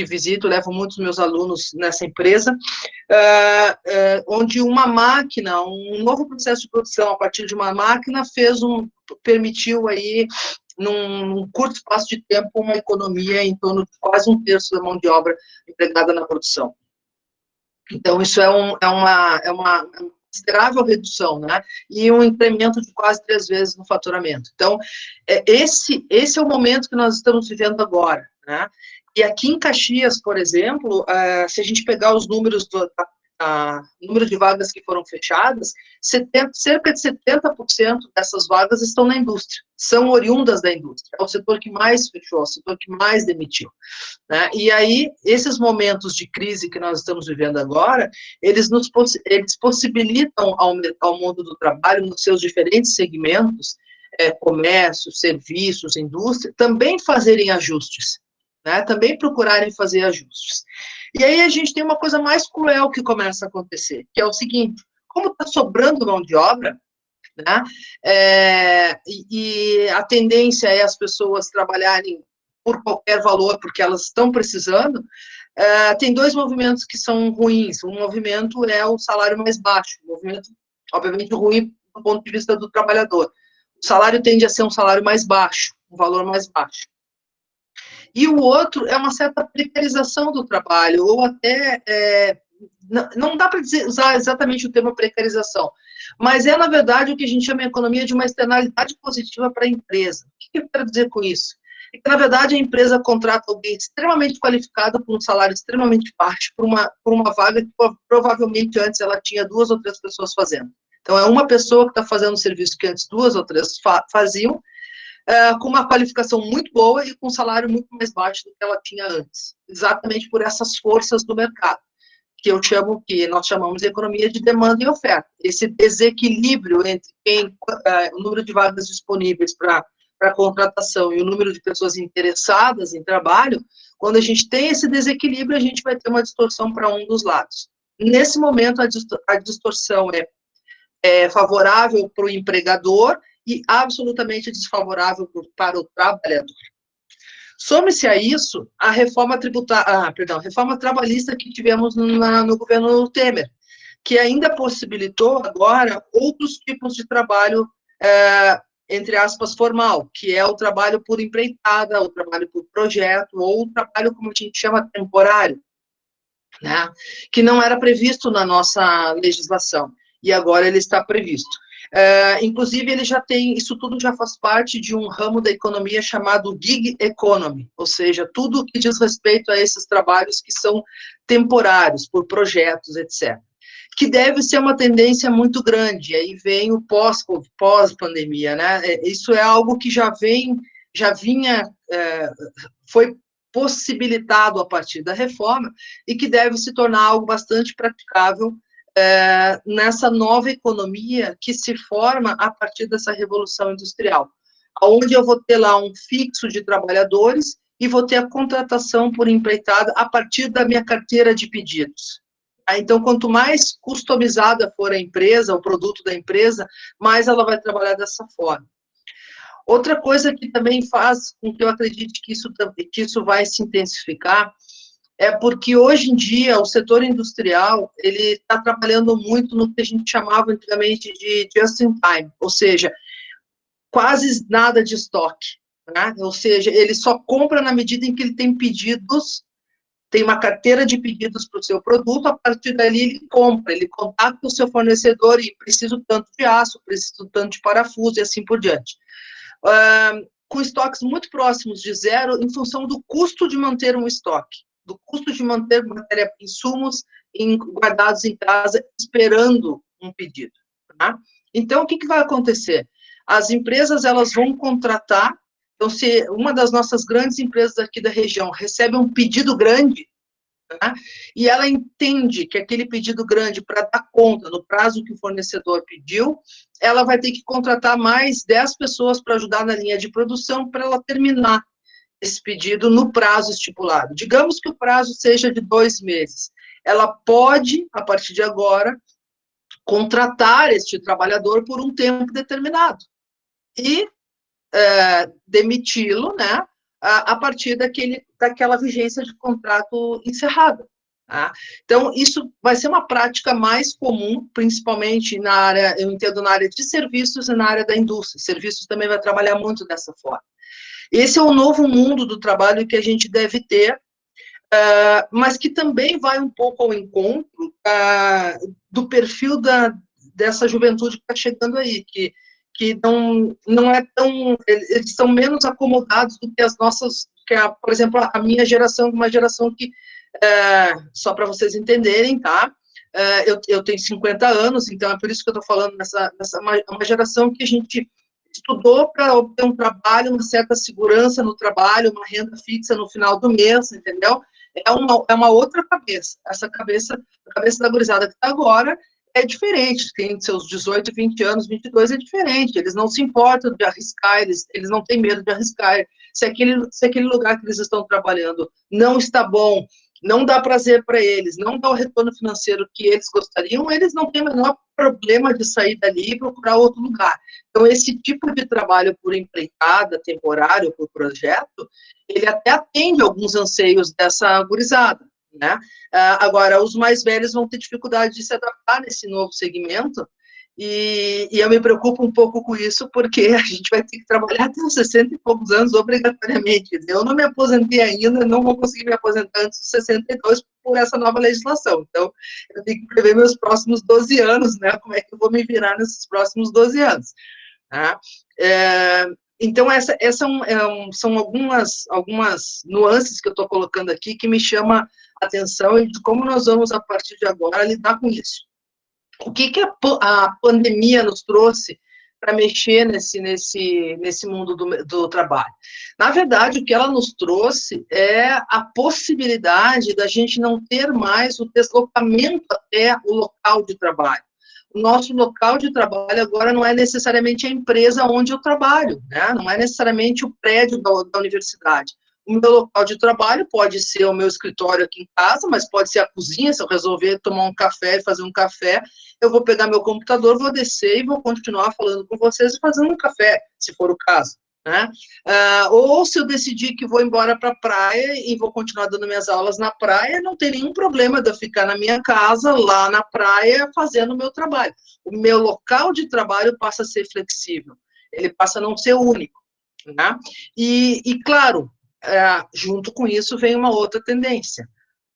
visito, levo muitos meus alunos nessa empresa, onde uma máquina, um novo processo de produção a partir de uma máquina permitiu aí, num curto espaço de tempo, uma economia em torno de quase 1/3 da mão de obra empregada na produção. Então, isso é uma considerável redução, né? E um incremento de quase 3 vezes no faturamento. Então, esse é o momento que nós estamos vivendo agora, né? E aqui em Caxias, por exemplo, se a gente pegar os números número de vagas que foram fechadas, cerca de 70% dessas vagas estão na indústria, são oriundas da indústria, é o setor que mais fechou, é o setor que mais demitiu, né? E aí, esses momentos de crise que nós estamos vivendo agora, eles possibilitam ao mundo do trabalho, nos seus diferentes segmentos, comércio, serviços, indústria, também fazerem ajustes, né? Também procurarem fazer ajustes. E aí a gente tem uma coisa mais cruel que começa a acontecer, que é o seguinte: como está sobrando mão de obra, né, e a tendência é as pessoas trabalharem por qualquer valor, porque elas estão precisando, tem dois movimentos que são ruins. Um movimento é o salário mais baixo, um movimento, obviamente, ruim do ponto de vista do trabalhador. O salário tende a ser um salário mais baixo, um valor mais baixo. E o outro é uma certa precarização do trabalho, ou até, não dá para usar exatamente o termo precarização, mas na verdade, o que a gente chama em economia de uma externalidade positiva para a empresa. O que eu quero dizer com isso? É que, na verdade, a empresa contrata alguém extremamente qualificado por um salário extremamente baixo, por uma vaga que provavelmente antes ela tinha 2 ou 3 pessoas fazendo. Então, é uma pessoa que está fazendo um serviço que antes 2 ou 3 faziam, com uma qualificação muito boa e com um salário muito mais baixo do que ela tinha antes, exatamente por essas forças do mercado, que nós chamamos de economia de demanda e oferta. Esse desequilíbrio entre o número de vagas disponíveis para contratação e o número de pessoas interessadas em trabalho, quando a gente tem esse desequilíbrio, a gente vai ter uma distorção para um dos lados. Nesse momento, a distorção é favorável para o empregador e absolutamente desfavorável para o trabalhador. Some-se a isso a reforma trabalhista que tivemos no governo Temer, que ainda possibilitou agora outros tipos de trabalho, entre aspas, formal, que é o trabalho por empreitada, o trabalho por projeto, ou o trabalho, como a gente chama, temporário, né? Que não era previsto na nossa legislação, e agora ele está previsto. Inclusive, isso tudo já faz parte de um ramo da economia chamado gig economy, ou seja, tudo que diz respeito a esses trabalhos que são temporários, por projetos, etc. Que deve ser uma tendência muito grande, aí vem o pós-pandemia, né? Isso é algo que foi possibilitado a partir da reforma e que deve se tornar algo bastante praticável nessa nova economia que se forma a partir dessa revolução industrial, onde eu vou ter lá um fixo de trabalhadores e vou ter a contratação por empreitada a partir da minha carteira de pedidos. Então, quanto mais customizada for a empresa, o produto da empresa, mais ela vai trabalhar dessa forma. Outra coisa que também faz com que eu acredite que isso vai se intensificar é porque, hoje em dia, o setor industrial, ele está trabalhando muito no que a gente chamava antigamente de just-in-time, ou seja, quase nada de estoque, né? Ou seja, ele só compra na medida em que ele tem pedidos, tem uma carteira de pedidos para o seu produto, a partir dali ele compra, ele contacta o seu fornecedor e preciso tanto de aço, preciso tanto de parafuso e assim por diante. Com estoques muito próximos de zero, em função do custo de manter um estoque, do custo de manter insumos guardados em casa, esperando um pedido. Tá? Então, o que vai acontecer? As empresas, elas vão contratar. Então, se uma das nossas grandes empresas aqui da região recebe um pedido grande, tá? E ela entende que aquele pedido grande, para dar conta no prazo que o fornecedor pediu, ela vai ter que contratar mais 10 pessoas para ajudar na linha de produção, para ela terminar esse pedido no prazo estipulado. Digamos que o prazo seja de 2 meses. Ela pode, a partir de agora, contratar este trabalhador por um tempo determinado e demiti-lo, né, a partir daquela vigência de contrato encerrada. Tá? Então, isso vai ser uma prática mais comum, principalmente na área, eu entendo, na área de serviços e na área da indústria. Serviços também vai trabalhar muito dessa forma. Esse é o novo mundo do trabalho que a gente deve ter, mas que também vai um pouco ao encontro do perfil dessa juventude que está chegando aí, que não é tão... Eles são menos acomodados do que as nossas... por exemplo, a minha geração, uma geração que, só para vocês entenderem, tá? eu tenho 50 anos, então é por isso que eu estou falando uma geração que a gente estudou para obter um trabalho, uma certa segurança no trabalho, uma renda fixa no final do mês, entendeu? É uma outra cabeça. Essa cabeça, a cabeça da gurizada que está agora, é diferente, tem seus 18, 20 anos, 22 é diferente, eles não se importam de arriscar, eles não têm medo de arriscar. Se aquele lugar que eles estão trabalhando não está bom, não dá prazer para eles, não dá o retorno financeiro que eles gostariam, eles não têm o menor problema de sair dali e procurar outro lugar. Então, esse tipo de trabalho por empreitada, temporário, por projeto, ele até atende alguns anseios dessa gurizada, né? Agora, os mais velhos vão ter dificuldade de se adaptar nesse novo segmento, e eu me preocupo um pouco com isso, porque a gente vai ter que trabalhar até os 60 e poucos anos, obrigatoriamente. Eu não me aposentei ainda, não vou conseguir me aposentar antes dos 62 por essa nova legislação. Então, eu tenho que prever meus próximos 12 anos, né? Como é que eu vou me virar nesses próximos 12 anos. Tá? Então, são algumas nuances que eu estou colocando aqui que me chama a atenção e de como nós vamos, a partir de agora, lidar com isso. O que a pandemia nos trouxe para mexer nesse mundo do trabalho? Na verdade, o que ela nos trouxe é a possibilidade da gente não ter mais o deslocamento até o local de trabalho. O nosso local de trabalho agora não é necessariamente a empresa onde eu trabalho, né? Não é necessariamente o prédio da universidade. O meu local de trabalho pode ser o meu escritório aqui em casa, mas pode ser a cozinha, se eu resolver tomar um café e fazer um café, eu vou pegar meu computador, vou descer e vou continuar falando com vocês e fazendo um café, se for o caso, né? Ou se eu decidir que vou embora para a praia e vou continuar dando minhas aulas na praia, não tem nenhum problema de eu ficar na minha casa, lá na praia, fazendo o meu trabalho. O meu local de trabalho passa a ser flexível, ele passa a não ser único, né? E claro, junto com isso vem uma outra tendência,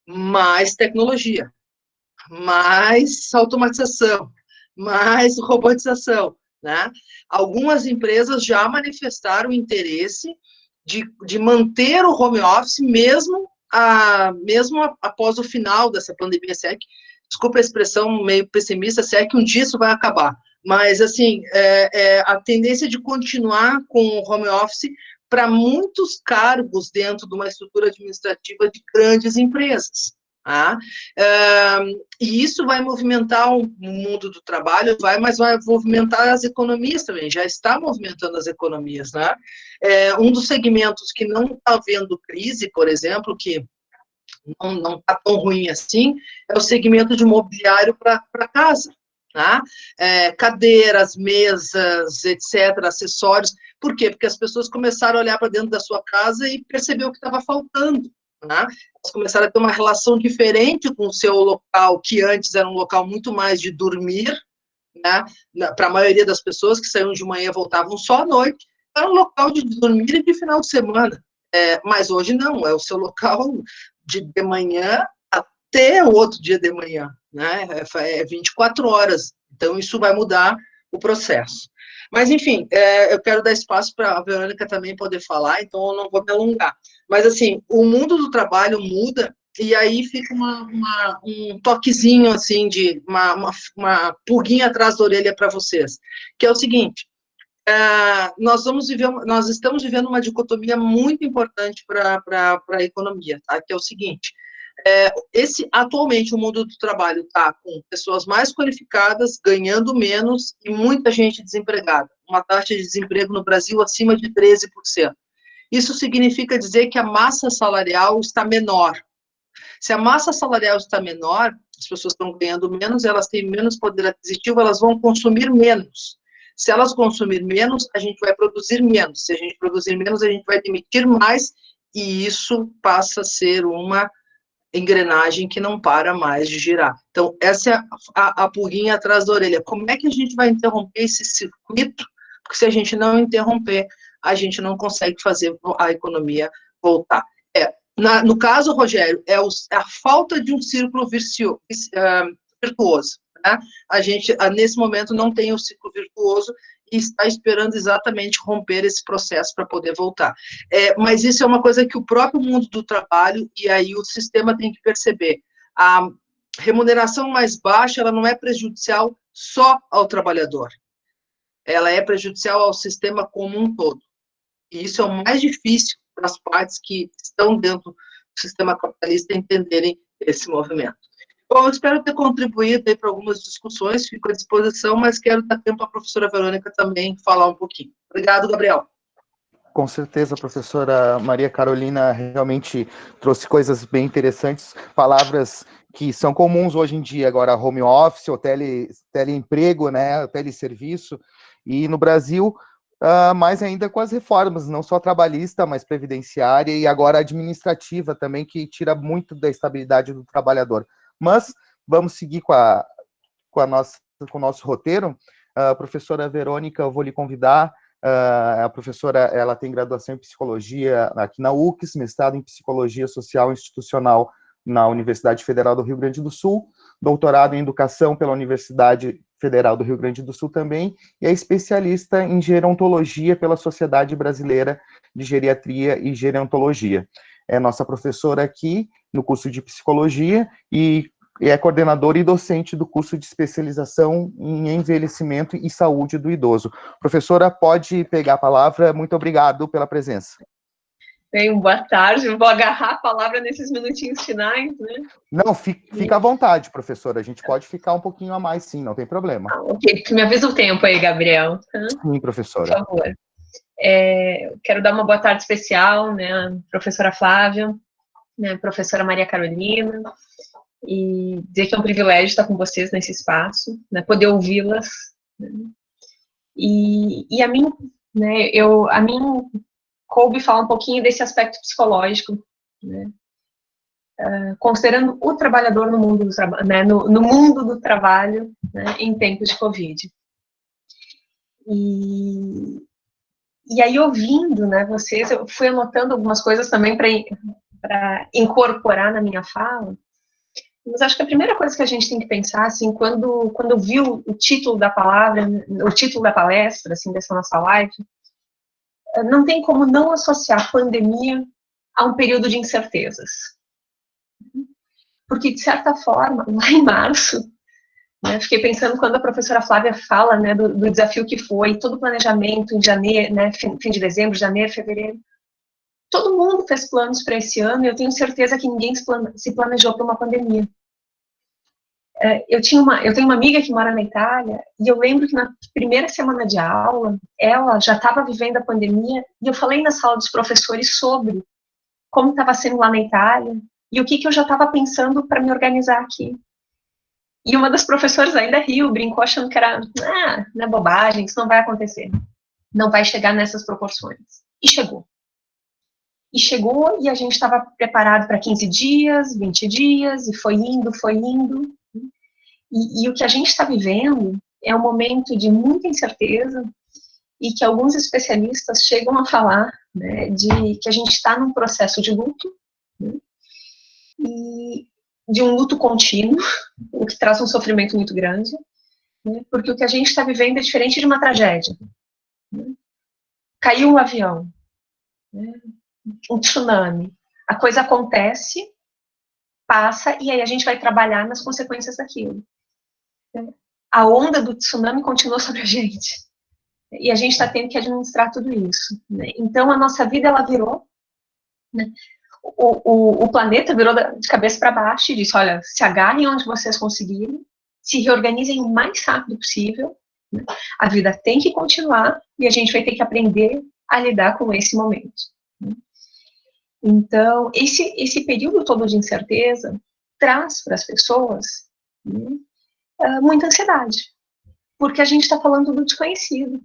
mais tecnologia, mais automatização, mais robotização, né? Algumas empresas já manifestaram interesse de manter o home office mesmo após o final dessa pandemia, se é que, desculpa a expressão meio pessimista, se é que um dia isso vai acabar, mas, assim, a tendência de continuar com o home office para muitos cargos dentro de uma estrutura administrativa de grandes empresas. Tá? E isso vai movimentar o mundo do trabalho, mas vai movimentar as economias também, já está movimentando as economias, né? Um dos segmentos que não está vendo crise, por exemplo, que não está tão ruim assim, é o segmento de mobiliário para casa, tá? Cadeiras, mesas, etc., acessórios. Por quê? Porque as pessoas começaram a olhar para dentro da sua casa e perceberam o que estava faltando. Né? Elas começaram a ter uma relação diferente com o seu local, que antes era um local muito mais de dormir, né? Para a maioria das pessoas que saíam de manhã e voltavam só à noite, era um local de dormir e de final de semana. Mas hoje não, é o seu local de manhã até o outro dia de manhã, né? 24 horas, então isso vai mudar o processo. Mas, enfim, eu quero dar espaço para a Verônica também poder falar, então eu não vou me alongar. Mas, assim, o mundo do trabalho muda, e aí fica um toquezinho, assim, de uma pulguinha atrás da orelha para vocês, que é o seguinte, nós estamos vivendo uma dicotomia muito importante para a economia, tá? Que é o seguinte, atualmente o mundo do trabalho está com pessoas mais qualificadas, ganhando menos e muita gente desempregada, uma taxa de desemprego no Brasil acima de 13%. Isso significa dizer que a massa salarial está menor. Se a massa salarial está menor, as pessoas estão ganhando menos, elas têm menos poder aquisitivo, elas vão consumir menos. Se elas consumirem menos, a gente vai produzir menos. Se a gente produzir menos, a gente vai demitir mais, e isso passa a ser uma engrenagem que não para mais de girar. Então, essa é a pulguinha atrás da orelha. Como é que a gente vai interromper esse circuito? Porque se a gente não interromper, a gente não consegue fazer a economia voltar. No caso, Rogério, a falta de um círculo virtuoso. Né? A gente, nesse momento, não tem o ciclo virtuoso e está esperando exatamente romper esse processo para poder voltar. Mas isso é uma coisa que o próprio mundo do trabalho e aí o sistema tem que perceber. remuneração mais baixa, ela não é prejudicial só ao trabalhador, ela é prejudicial ao sistema como um todo. E isso é o mais difícil para as partes que estão dentro do sistema capitalista entenderem esse movimento. Bom, eu espero ter contribuído para algumas discussões, fico à disposição, mas quero dar tempo à professora Verônica também falar um pouquinho. Obrigado, Gabriel. Com certeza, a professora Maria Carolina realmente trouxe coisas bem interessantes, palavras que são comuns hoje em dia, agora home office, ou teleemprego, né, teleserviço, e no Brasil, mais ainda com as reformas, não só trabalhista, mas previdenciária e agora administrativa também, que tira muito da estabilidade do trabalhador. Mas vamos seguir com o nosso roteiro. Professora Verônica, eu vou lhe convidar. A professora, ela tem graduação em psicologia aqui na UCS, mestrado em psicologia social institucional na Universidade Federal do Rio Grande do Sul, doutorado em educação pela Universidade Federal do Rio Grande do Sul também, e é especialista em gerontologia pela Sociedade Brasileira de Geriatria e Gerontologia. É nossa professora aqui no curso de psicologia e é coordenadora e docente do curso de especialização em envelhecimento e saúde do idoso. Professora, pode pegar a palavra. Muito obrigado pela presença. Bem, boa tarde. Eu vou agarrar a palavra nesses minutinhos finais, né? Não, fica à vontade, professora. A gente pode ficar um pouquinho a mais, sim, não tem problema. Ok, me avisa o tempo aí, Gabriel. Tá? Sim, professora. Por favor. Quero dar uma boa tarde especial, né, à professora Flávia, né, à professora Maria Carolina, e dizer que é um privilégio estar com vocês nesse espaço, né, poder ouvi-las, né, e a mim, né, a mim coube falar um pouquinho desse aspecto psicológico, né, considerando o trabalhador no mundo do trabalho, né, no mundo do trabalho, né, em tempos de Covid. E aí, ouvindo, né, vocês, eu fui anotando algumas coisas também para incorporar na minha fala, mas acho que a primeira coisa que a gente tem que pensar, assim, quando viu o título da palavra, o título da palestra, assim, dessa nossa live, não tem como não associar a pandemia a um período de incertezas. Porque, de certa forma, lá em março, né, fiquei pensando quando a professora Flávia fala, né, do desafio que foi, todo o planejamento em janeiro, né, fim de dezembro, janeiro, fevereiro, todo mundo fez planos para esse ano e eu tenho certeza que ninguém se planejou para uma pandemia. Eu tenho uma amiga que mora na Itália e eu lembro que na primeira semana de aula, ela já estava vivendo a pandemia e eu falei na sala dos professores sobre como estava sendo lá na Itália e o que eu já estava pensando para me organizar aqui. E uma das professoras ainda riu, brincou achando que era não é bobagem, isso não vai acontecer. Não vai chegar nessas proporções. E chegou. E a gente estava preparado para 15 dias, 20 dias, e foi indo. E o que a gente está vivendo é um momento de muita incerteza e que alguns especialistas chegam a falar, né, de que a gente está num processo de luto, né, e de um luto contínuo, o que traz um sofrimento muito grande, né, porque o que a gente está vivendo é diferente de uma tragédia. Né? Caiu um avião, né, um tsunami, a coisa acontece, passa, e aí a gente vai trabalhar nas consequências daquilo. A onda do tsunami continua sobre a gente. E a gente está tendo que administrar tudo isso. Né? Então, a nossa vida, ela virou, né? O planeta virou de cabeça para baixo e disse, olha, se agarrem onde vocês conseguirem, se reorganizem o mais rápido possível, né? A vida tem que continuar e a gente vai ter que aprender a lidar com esse momento. Né? Então, esse período todo de incerteza traz para as pessoas, né, muita ansiedade, porque a gente está falando do desconhecido.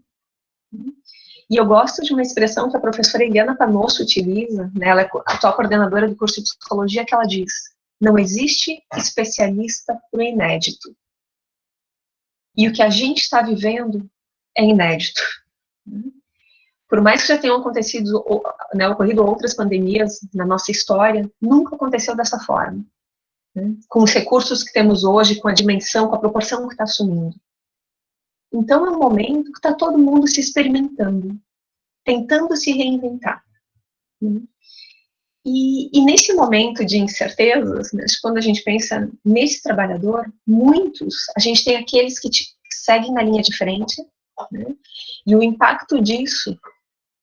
E eu gosto de uma expressão que a professora Eliana Panosso utiliza, né, ela é a atual coordenadora do curso de psicologia, que ela diz, não existe especialista para o inédito. E o que a gente está vivendo é inédito. Por mais que já tenham acontecido, né, ocorrido outras pandemias na nossa história, nunca aconteceu dessa forma. Né, com os recursos que temos hoje, com a dimensão, com a proporção que está assumindo. Então, é um momento que está todo mundo se experimentando, tentando se reinventar. Né? E nesse momento de incertezas, né, quando a gente pensa nesse trabalhador, muitos, a gente tem aqueles que seguem na linha de frente, né, e o impacto disso,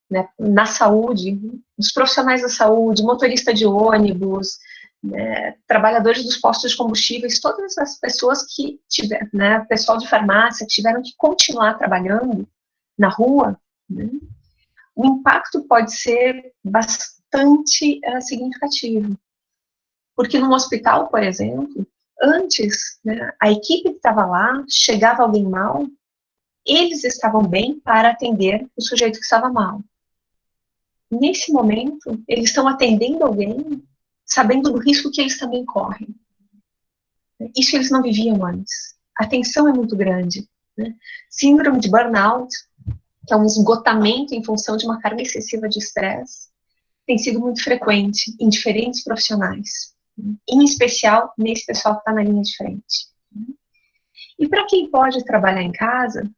né, na saúde, dos profissionais da saúde, motorista de ônibus, né, trabalhadores dos postos de combustíveis, todas as pessoas que tiveram, né, pessoal de farmácia, que tiveram que continuar trabalhando na rua, né, o impacto pode ser bastante significativo. Porque num hospital, por exemplo, antes, né, a equipe que estava lá, chegava alguém mal, eles estavam bem para atender o sujeito que estava mal. Nesse momento, eles estão atendendo alguém, sabendo do risco que eles também correm. Isso eles não viviam antes. A tensão é muito grande, né? Síndrome de burnout, que é um esgotamento em função de uma carga excessiva de estresse, tem sido muito frequente em diferentes profissionais, em especial nesse pessoal que está na linha de frente. E para quem pode trabalhar em casa,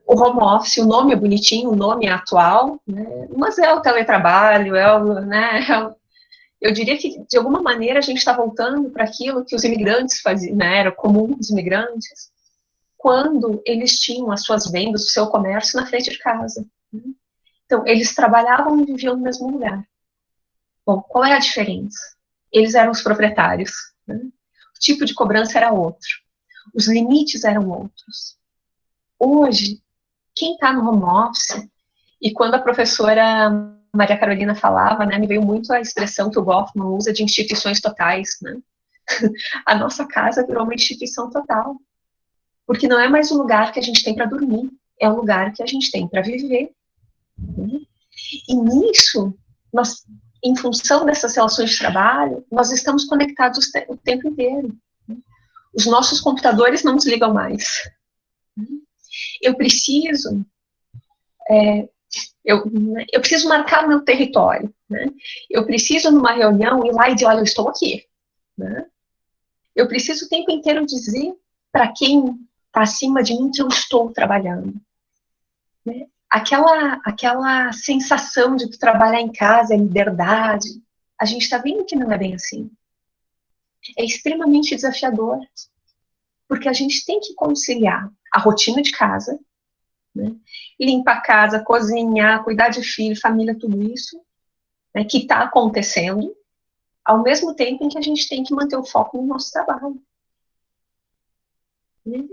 o home office, o nome é bonitinho, o nome é atual, né, mas é o teletrabalho, eu diria que, de alguma maneira, a gente está voltando para aquilo que os imigrantes faziam, né, era comum os imigrantes, quando eles tinham as suas vendas, o seu comércio na frente de casa. Então, eles trabalhavam e viviam no mesmo lugar. Bom, qual é a diferença? Eles eram os proprietários, né? O tipo de cobrança era outro. Os limites eram outros. Hoje, quem está no home office, e quando a professora Maria Carolina falava, né, me veio muito a expressão que o Goffman usa de instituições totais, né? A nossa casa virou uma instituição total. Porque não é mais um lugar que a gente tem para dormir, é um lugar que a gente tem para viver. E nisso, nós, em função dessas relações de trabalho, nós estamos conectados o tempo inteiro. Os nossos computadores não desligam mais. Eu preciso marcar o meu território, né? Eu preciso, numa reunião, ir lá e dizer, olha, eu estou aqui, né? Eu preciso o tempo inteiro dizer para quem está acima de mim que eu estou trabalhando, né? Aquela sensação de que trabalhar em casa é liberdade, a gente está vendo que não é bem assim. É extremamente desafiador, porque a gente tem que conciliar a rotina de casa, né, limpar a casa, cozinhar, cuidar de filho, família, tudo isso, né, que está acontecendo, ao mesmo tempo em que a gente tem que manter o foco no nosso trabalho. Né?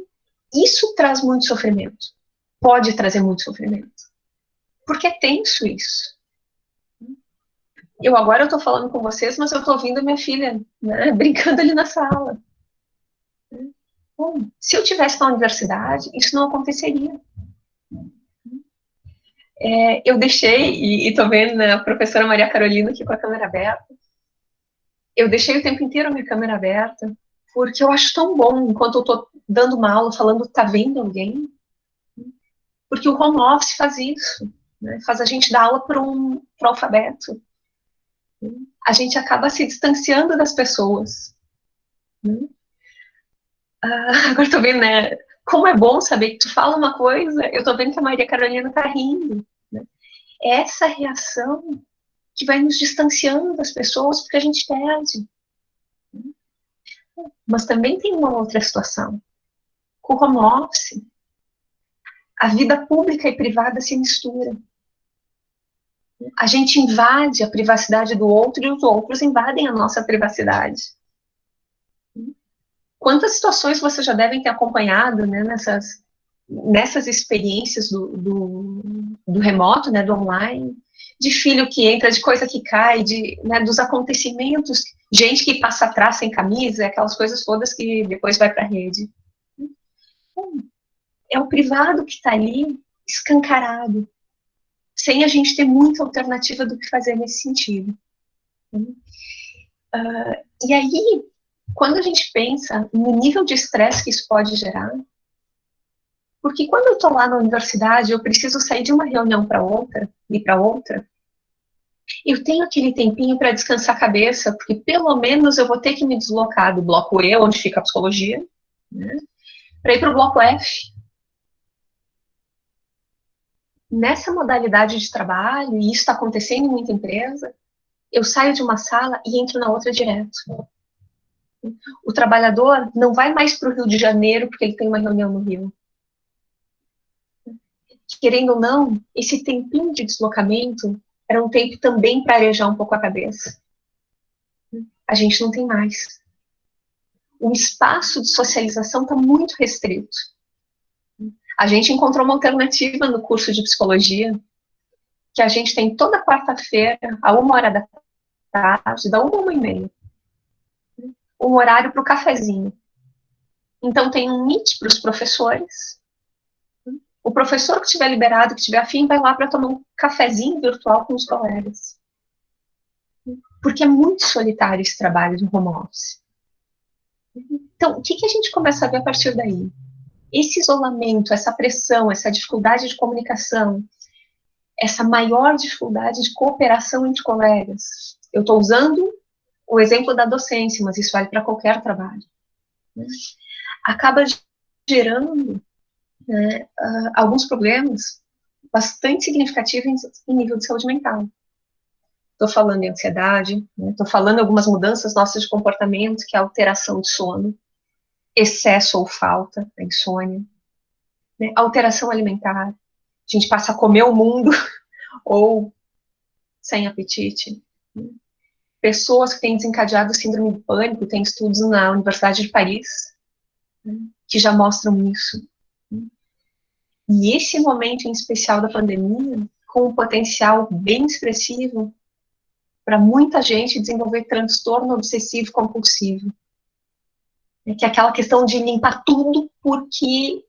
Isso traz muito sofrimento. Pode trazer muito sofrimento. Porque é tenso isso. Agora eu estou falando com vocês, mas eu estou ouvindo a minha filha, né, brincando ali na sala. Bom, se eu tivesse na universidade, isso não aconteceria. Eu deixei, e estou vendo, né, a professora Maria Carolina aqui com a câmera aberta, eu deixei o tempo inteiro a minha câmera aberta, porque eu acho tão bom, enquanto eu estou dando uma aula, falando, tá vendo alguém? Porque o home office faz isso, né, faz a gente dar aula para um alfabeto. A gente acaba se distanciando das pessoas. Agora estou vendo, né, como é bom saber que tu fala uma coisa, eu estou vendo que a Maria Carolina está rindo. Né? É essa reação que vai nos distanciando das pessoas, porque a gente perde. Mas também tem uma outra situação. Com o home office, a vida pública e privada se mistura. A gente invade a privacidade do outro e os outros invadem a nossa privacidade. Quantas situações vocês já devem ter acompanhado, né, nessas experiências do remoto, né, do online, de filho que entra, de coisa que cai, né, dos acontecimentos, gente que passa atrás sem camisa, aquelas coisas todas que depois vai para a rede. É o privado que está ali, escancarado, sem a gente ter muita alternativa do que fazer nesse sentido. E aí, quando a gente pensa no nível de estresse que isso pode gerar, porque quando eu estou lá na universidade, eu preciso sair de uma reunião para outra, e para outra, eu tenho aquele tempinho para descansar a cabeça, porque pelo menos eu vou ter que me deslocar do bloco E, onde fica a psicologia, né, para ir para o bloco F. Nessa modalidade de trabalho, e isso está acontecendo em muita empresa, Eu saio de uma sala e entro na outra direto. O trabalhador não vai mais para o Rio de Janeiro porque ele tem uma reunião no Rio. Querendo ou não, esse tempinho de deslocamento era um tempo também para arejar um pouco a cabeça. A gente não tem mais. O espaço de socialização está muito restrito. A gente encontrou uma alternativa no curso de psicologia, que a gente tem toda quarta-feira, a 1h da tarde, da 1h30, um horário para o cafezinho. Então tem um Meet para os professores. O professor que estiver liberado, que estiver afim, vai lá para tomar um cafezinho virtual com os colegas. Porque é muito solitário esse trabalho de home office. Então, o que a gente começa a ver a partir daí? Esse isolamento, essa pressão, essa dificuldade de comunicação, essa maior dificuldade de cooperação entre colegas. Eu estou usando o exemplo da docência, mas isso vale para qualquer trabalho. Acaba gerando alguns problemas bastante significativos em nível de saúde mental. Estou falando de ansiedade, estou falando de algumas mudanças nossas de comportamento, que é a alteração de sono, excesso ou falta, a insônia, alteração alimentar, a gente passa a comer o mundo ou sem apetite. Pessoas que têm desencadeado síndrome de pânico, tem estudos na Universidade de Paris que já mostram isso. E esse momento em especial da pandemia, com um potencial bem expressivo para muita gente desenvolver transtorno obsessivo compulsivo, que é aquela questão de limpar tudo porque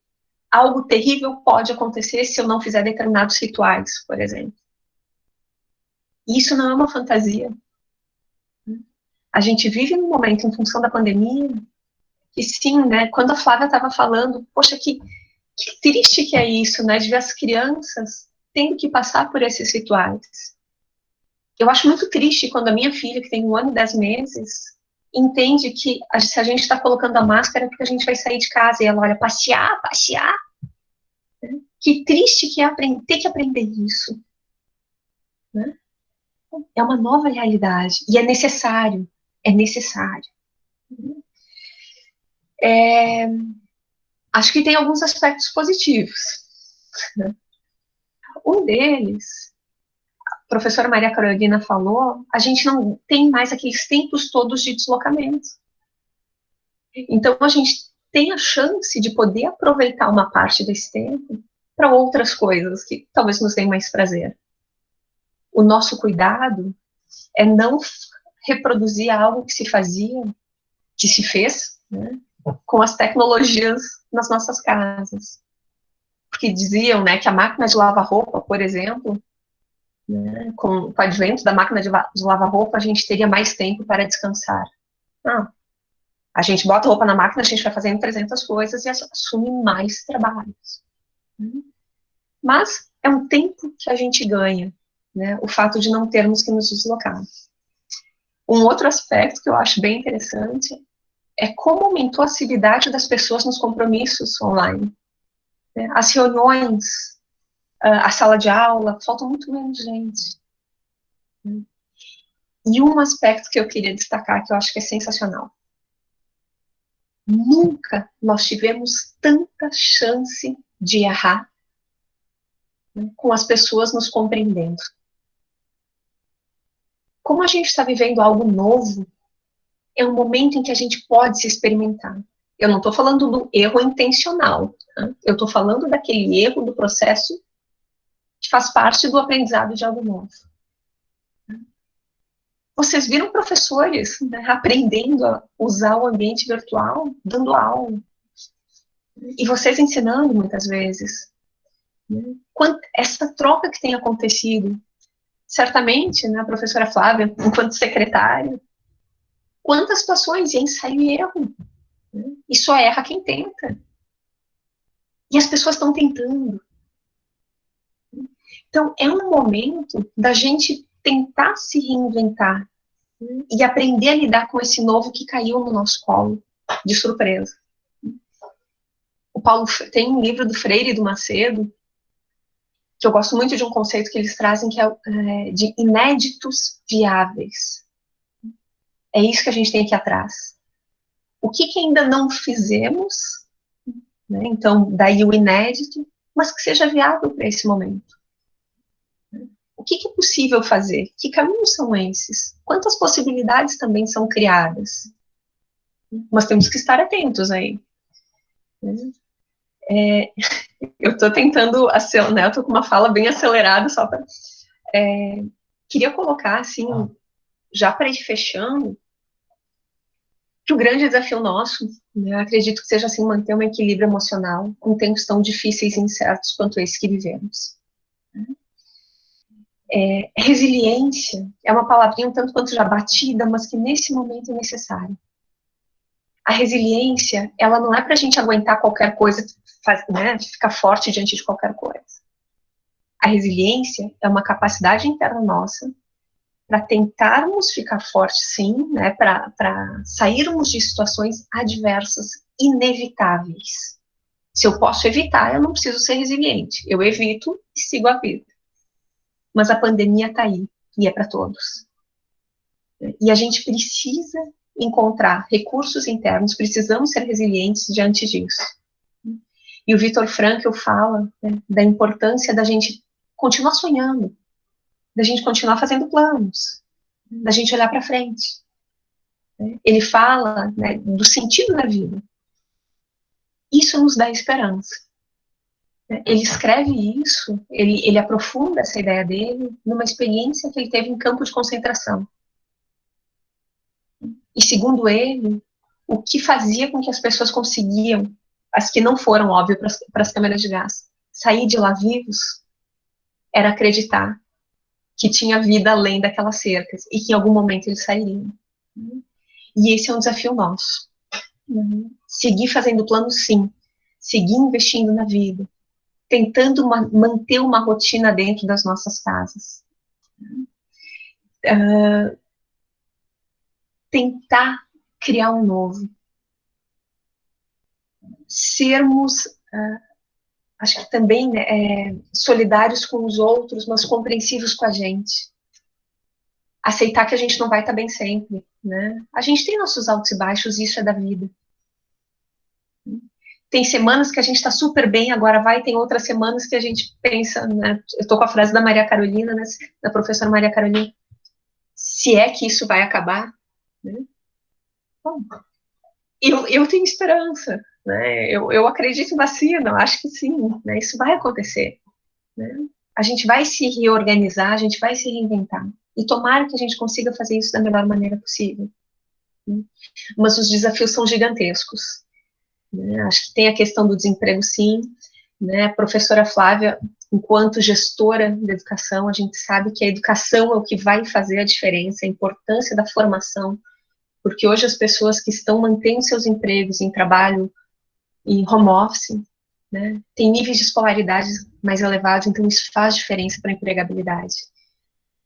algo terrível pode acontecer se eu não fizer determinados rituais, por exemplo. Isso não é uma fantasia. A gente vive num momento, em função da pandemia, que sim, quando a Flávia estava falando, poxa, que triste que é isso, de ver as crianças tendo que passar por esses rituais. Eu acho muito triste quando a minha filha, que tem 1 ano e 10 meses, entende que se a gente está colocando a máscara é porque a gente vai sair de casa, e ela olha, passear. Que triste que é ter que aprender isso. É uma nova realidade, e é necessário. Acho que tem alguns aspectos positivos. Um deles, a professora Maria Carolina falou, a gente não tem mais aqueles tempos todos de deslocamento. Então, a gente tem a chance de poder aproveitar uma parte desse tempo para outras coisas que talvez nos deem mais prazer. O nosso cuidado é não reproduzir algo que se fazia, que se fez, com as tecnologias nas nossas casas. Porque diziam, que a máquina de lavar roupa, por exemplo, com o advento da máquina de lavar roupa, a gente teria mais tempo para descansar. Não. A gente bota a roupa na máquina, a gente vai fazendo 300 coisas e assume mais trabalhos. Mas é um tempo que a gente ganha, o fato de não termos que nos deslocar. Um outro aspecto que eu acho bem interessante é como aumentou a assiduidade das pessoas nos compromissos online. As reuniões, a sala de aula, falta muito menos gente. E um aspecto que eu queria destacar, que eu acho que é sensacional. Nunca nós tivemos tanta chance de errar com as pessoas nos compreendendo. Como a gente está vivendo algo novo, é um momento em que a gente pode se experimentar. Eu não estou falando do erro intencional, eu estou falando daquele erro do processo que faz parte do aprendizado de algo novo. Vocês viram professores aprendendo a usar o ambiente virtual, dando aula, e vocês ensinando muitas vezes. Essa troca que tem acontecido, certamente, a professora Flávia, enquanto secretária, quantas situações de ensaio e erro, e só erra quem tenta. E as pessoas estão tentando. Então, é um momento da gente tentar se reinventar e aprender a lidar com esse novo que caiu no nosso colo, de surpresa. O Paulo tem um livro do Freire e do Macedo, que eu gosto muito de um conceito que eles trazem, que é de inéditos viáveis. É isso que a gente tem aqui atrás. O que ainda não fizemos, né? Então, daí o inédito, mas que seja viável para esse momento. O que é possível fazer? Que caminhos são esses? Quantas possibilidades também são criadas? Mas temos que estar atentos aí. Eu estou tentando, né, eu estou com uma fala bem acelerada, só para... queria colocar, assim, já para ir fechando, que o grande desafio nosso, né, acredito que seja, assim, manter um equilíbrio emocional em tempos tão difíceis e incertos quanto esse que vivemos. Resiliência é uma palavrinha um tanto quanto já batida, mas que nesse momento é necessária. A resiliência, ela não é para a gente aguentar qualquer coisa, né, ficar forte diante de qualquer coisa. A resiliência é uma capacidade interna nossa para tentarmos ficar fortes, sim, né, para sairmos de situações adversas, inevitáveis. Se eu posso evitar, eu não preciso ser resiliente. Eu evito e sigo a vida. Mas a pandemia está aí, e é para todos. E a gente precisa encontrar recursos internos, precisamos ser resilientes diante disso. E o Viktor Frankl fala, né, da importância da gente continuar sonhando, da gente continuar fazendo planos, da gente olhar para frente. Ele fala, né, do sentido da vida. Isso nos dá esperança. Ele escreve isso, ele aprofunda essa ideia dele numa experiência que ele teve em campo de concentração. E segundo ele, o que fazia com que as pessoas conseguiam, as que não foram, óbvio, para as câmeras de gás, sair de lá vivos, era acreditar que tinha vida além daquelas cercas e que em algum momento eles sairiam. E esse é um desafio nosso. Seguir fazendo plano, sim. Seguir investindo na vida. Tentando manter uma rotina dentro das nossas casas. Tentar criar um novo. Sermos, acho que também, né, solidários com os outros, mas compreensivos com a gente. Aceitar que a gente não vai estar bem sempre, né? A gente tem nossos altos e baixos, isso é da vida. Tem semanas que a gente está super bem, agora tem outras semanas que a gente pensa, né? Eu estou com a frase da Maria Carolina, né, da professora Maria Carolina, se é que isso vai acabar, né? Bom, eu tenho esperança, né? Eu acredito em vacina, eu acho que sim, né? Isso vai acontecer, né? A gente vai se reorganizar, a gente vai se reinventar, e tomara que a gente consiga fazer isso da melhor maneira possível, né? Mas os desafios são gigantescos. Acho que tem a questão do desemprego, sim, né? A professora Flávia, enquanto gestora da educação, a gente sabe que a educação é o que vai fazer a diferença, a importância da formação, porque hoje as pessoas que estão mantendo seus empregos em trabalho, em home office, né, têm níveis de escolaridade mais elevados, então isso faz diferença para a empregabilidade.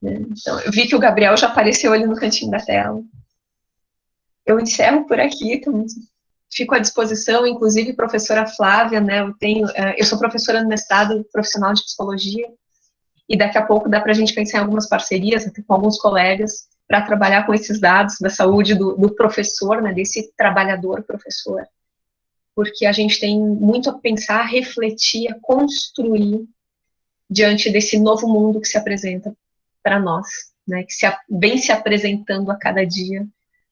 Né? Então, eu vi que o Gabriel já apareceu ali no cantinho da tela. Eu encerro por aqui, então... Fico à disposição, inclusive, professora Flávia, né, eu sou professora no mestrado profissional de psicologia, e daqui a pouco dá para a gente pensar em algumas parcerias, até com alguns colegas, para trabalhar com esses dados da saúde do professor, né, desse trabalhador professor, porque a gente tem muito a pensar, a refletir, a construir diante desse novo mundo que se apresenta para nós, né, que vem se apresentando a cada dia,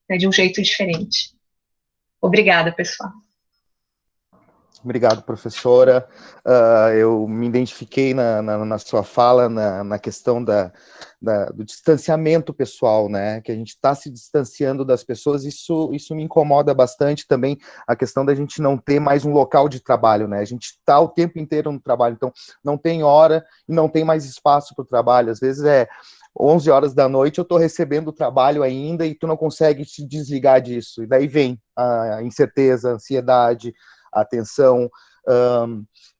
né, de um jeito diferente. Obrigada, pessoal. Obrigado, professora. Eu me identifiquei na sua fala, na questão do distanciamento pessoal, né? Que a gente está se distanciando das pessoas, isso me incomoda bastante também, a questão da gente não ter mais um local de trabalho, né? A gente está o tempo inteiro no trabalho, então não tem hora e não tem mais espaço para o trabalho. Às vezes 11 horas da noite, eu estou recebendo o trabalho ainda e tu não consegue te desligar disso. E daí vem a incerteza, a ansiedade, atenção.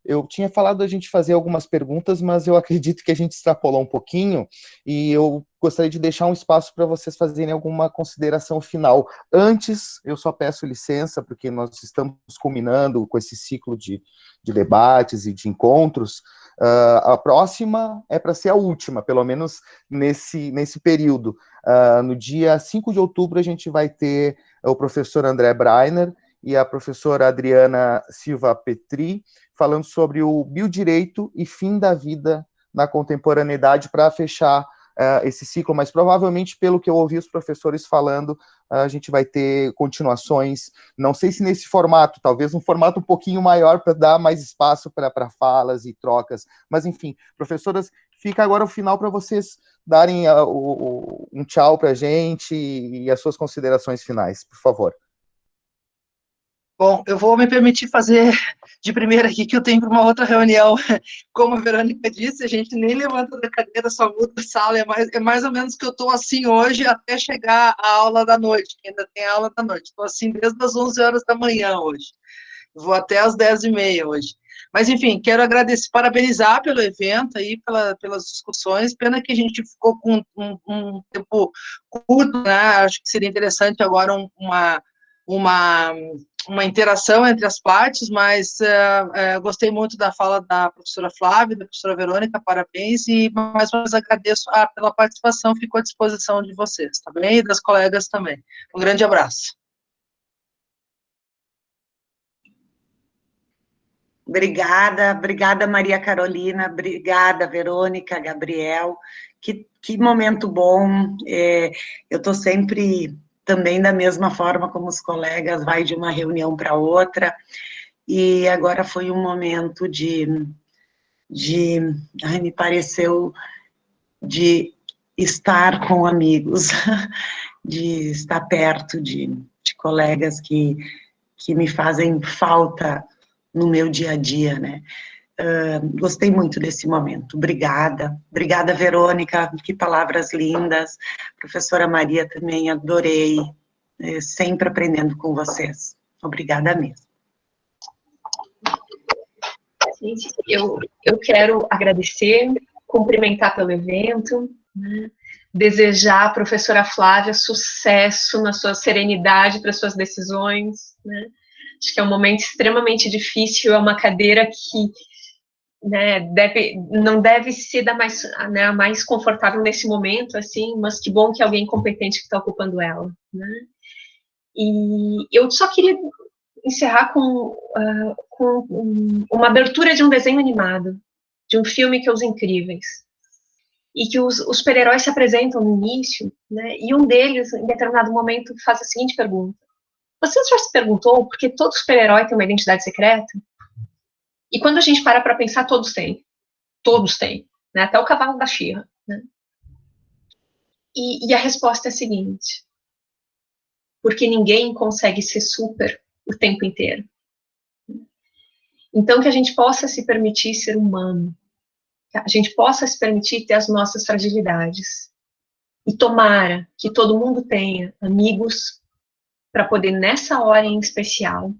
Eu tinha falado a gente fazer algumas perguntas, mas eu acredito que a gente extrapolou um pouquinho, e eu gostaria de deixar um espaço para vocês fazerem alguma consideração final. Antes, eu só peço licença, porque nós estamos culminando com esse ciclo de debates e de encontros. A próxima é para ser a última, pelo menos nesse período. No dia 5 de outubro, a gente vai ter o professor André Breiner e a professora Adriana Silva Petri, falando sobre o biodireito e fim da vida na contemporaneidade, para fechar esse ciclo, mas provavelmente, pelo que eu ouvi os professores falando, a gente vai ter continuações, não sei se nesse formato, talvez um formato um pouquinho maior, para dar mais espaço para falas e trocas, mas enfim, professoras, fica agora o final para vocês darem um tchau para a gente e as suas considerações finais, por favor. Bom, eu vou me permitir fazer de primeira aqui, que eu tenho para uma outra reunião. Como a Verônica disse, a gente nem levanta da cadeira, só muda a sala, é mais ou menos que eu estou assim hoje, até chegar à aula da noite, que ainda tem aula da noite. Estou assim desde as 11 horas da manhã hoje. Vou até às 10h30 hoje. Mas, enfim, quero agradecer, parabenizar pelo evento aí, pelas discussões. Pena que a gente ficou com um tempo curto, né? Acho que seria interessante agora uma interação entre as partes, mas gostei muito da fala da professora Flávia, da professora Verônica, parabéns, e mais uma vez agradeço pela participação, fico à disposição de vocês, tá bem? E das colegas também. Um grande abraço. Obrigada Maria Carolina, obrigada Verônica, Gabriel, que momento bom, eu estou sempre também da mesma forma como os colegas, vai de uma reunião para outra, e agora foi um momento me pareceu de estar com amigos, de estar perto de colegas que me fazem falta no meu dia a dia, né? Gostei muito desse momento, obrigada, Verônica, que palavras lindas, professora Maria também, adorei, sempre aprendendo com vocês, obrigada mesmo. Gente, eu quero agradecer, cumprimentar pelo evento, né? Desejar à professora Flávia sucesso na sua serenidade para suas decisões, né? Acho que é um momento extremamente difícil, é uma cadeira que, né, não deve ser a mais confortável nesse momento, assim, mas que bom que alguém competente que está ocupando ela, né? E eu só queria encerrar com uma abertura de um desenho animado, de um filme que é Os Incríveis, e que os super-heróis se apresentam no início, né, e um deles, em determinado momento, faz a seguinte pergunta: você já se perguntou por que todo super-herói tem uma identidade secreta? E quando a gente para pensar, todos têm, né? Até o cavalo da She-Ra, né? E a resposta é a seguinte: porque ninguém consegue ser super o tempo inteiro. Então, que a gente possa se permitir ser humano, que a gente possa se permitir ter as nossas fragilidades, e tomara que todo mundo tenha amigos para poder, nessa hora em especial,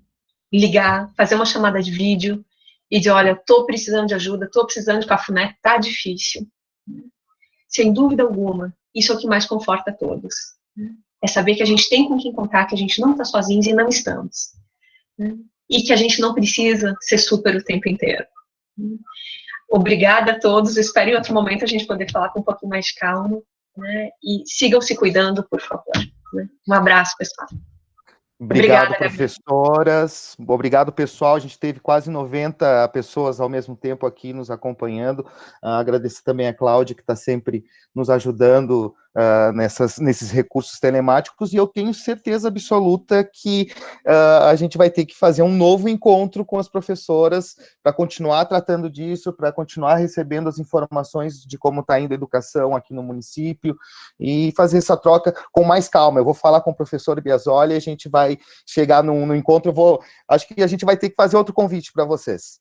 ligar, fazer uma chamada de vídeo e dizer: olha, estou precisando de ajuda, estou precisando de cafuné, tá difícil. Sem dúvida alguma, isso é o que mais conforta a todos. É saber que a gente tem com quem contar, que a gente não está sozinhos e não estamos. E que a gente não precisa ser super o tempo inteiro. Obrigada a todos, espero em outro momento a gente poder falar com um pouquinho mais de calma, né? E sigam se cuidando, por favor. Né? Um abraço, pessoal. Obrigado, Obrigada, professoras. Obrigado, pessoal. A gente teve quase 90 pessoas ao mesmo tempo aqui nos acompanhando. Agradecer também a Cláudia, que está sempre nos ajudando nesses recursos telemáticos, e eu tenho certeza absoluta que a gente vai ter que fazer um novo encontro com as professoras para continuar tratando disso, para continuar recebendo as informações de como está indo a educação aqui no município, e fazer essa troca com mais calma. Eu vou falar com o professor Biasoli, a gente vai chegar no encontro, acho que a gente vai ter que fazer outro convite para vocês.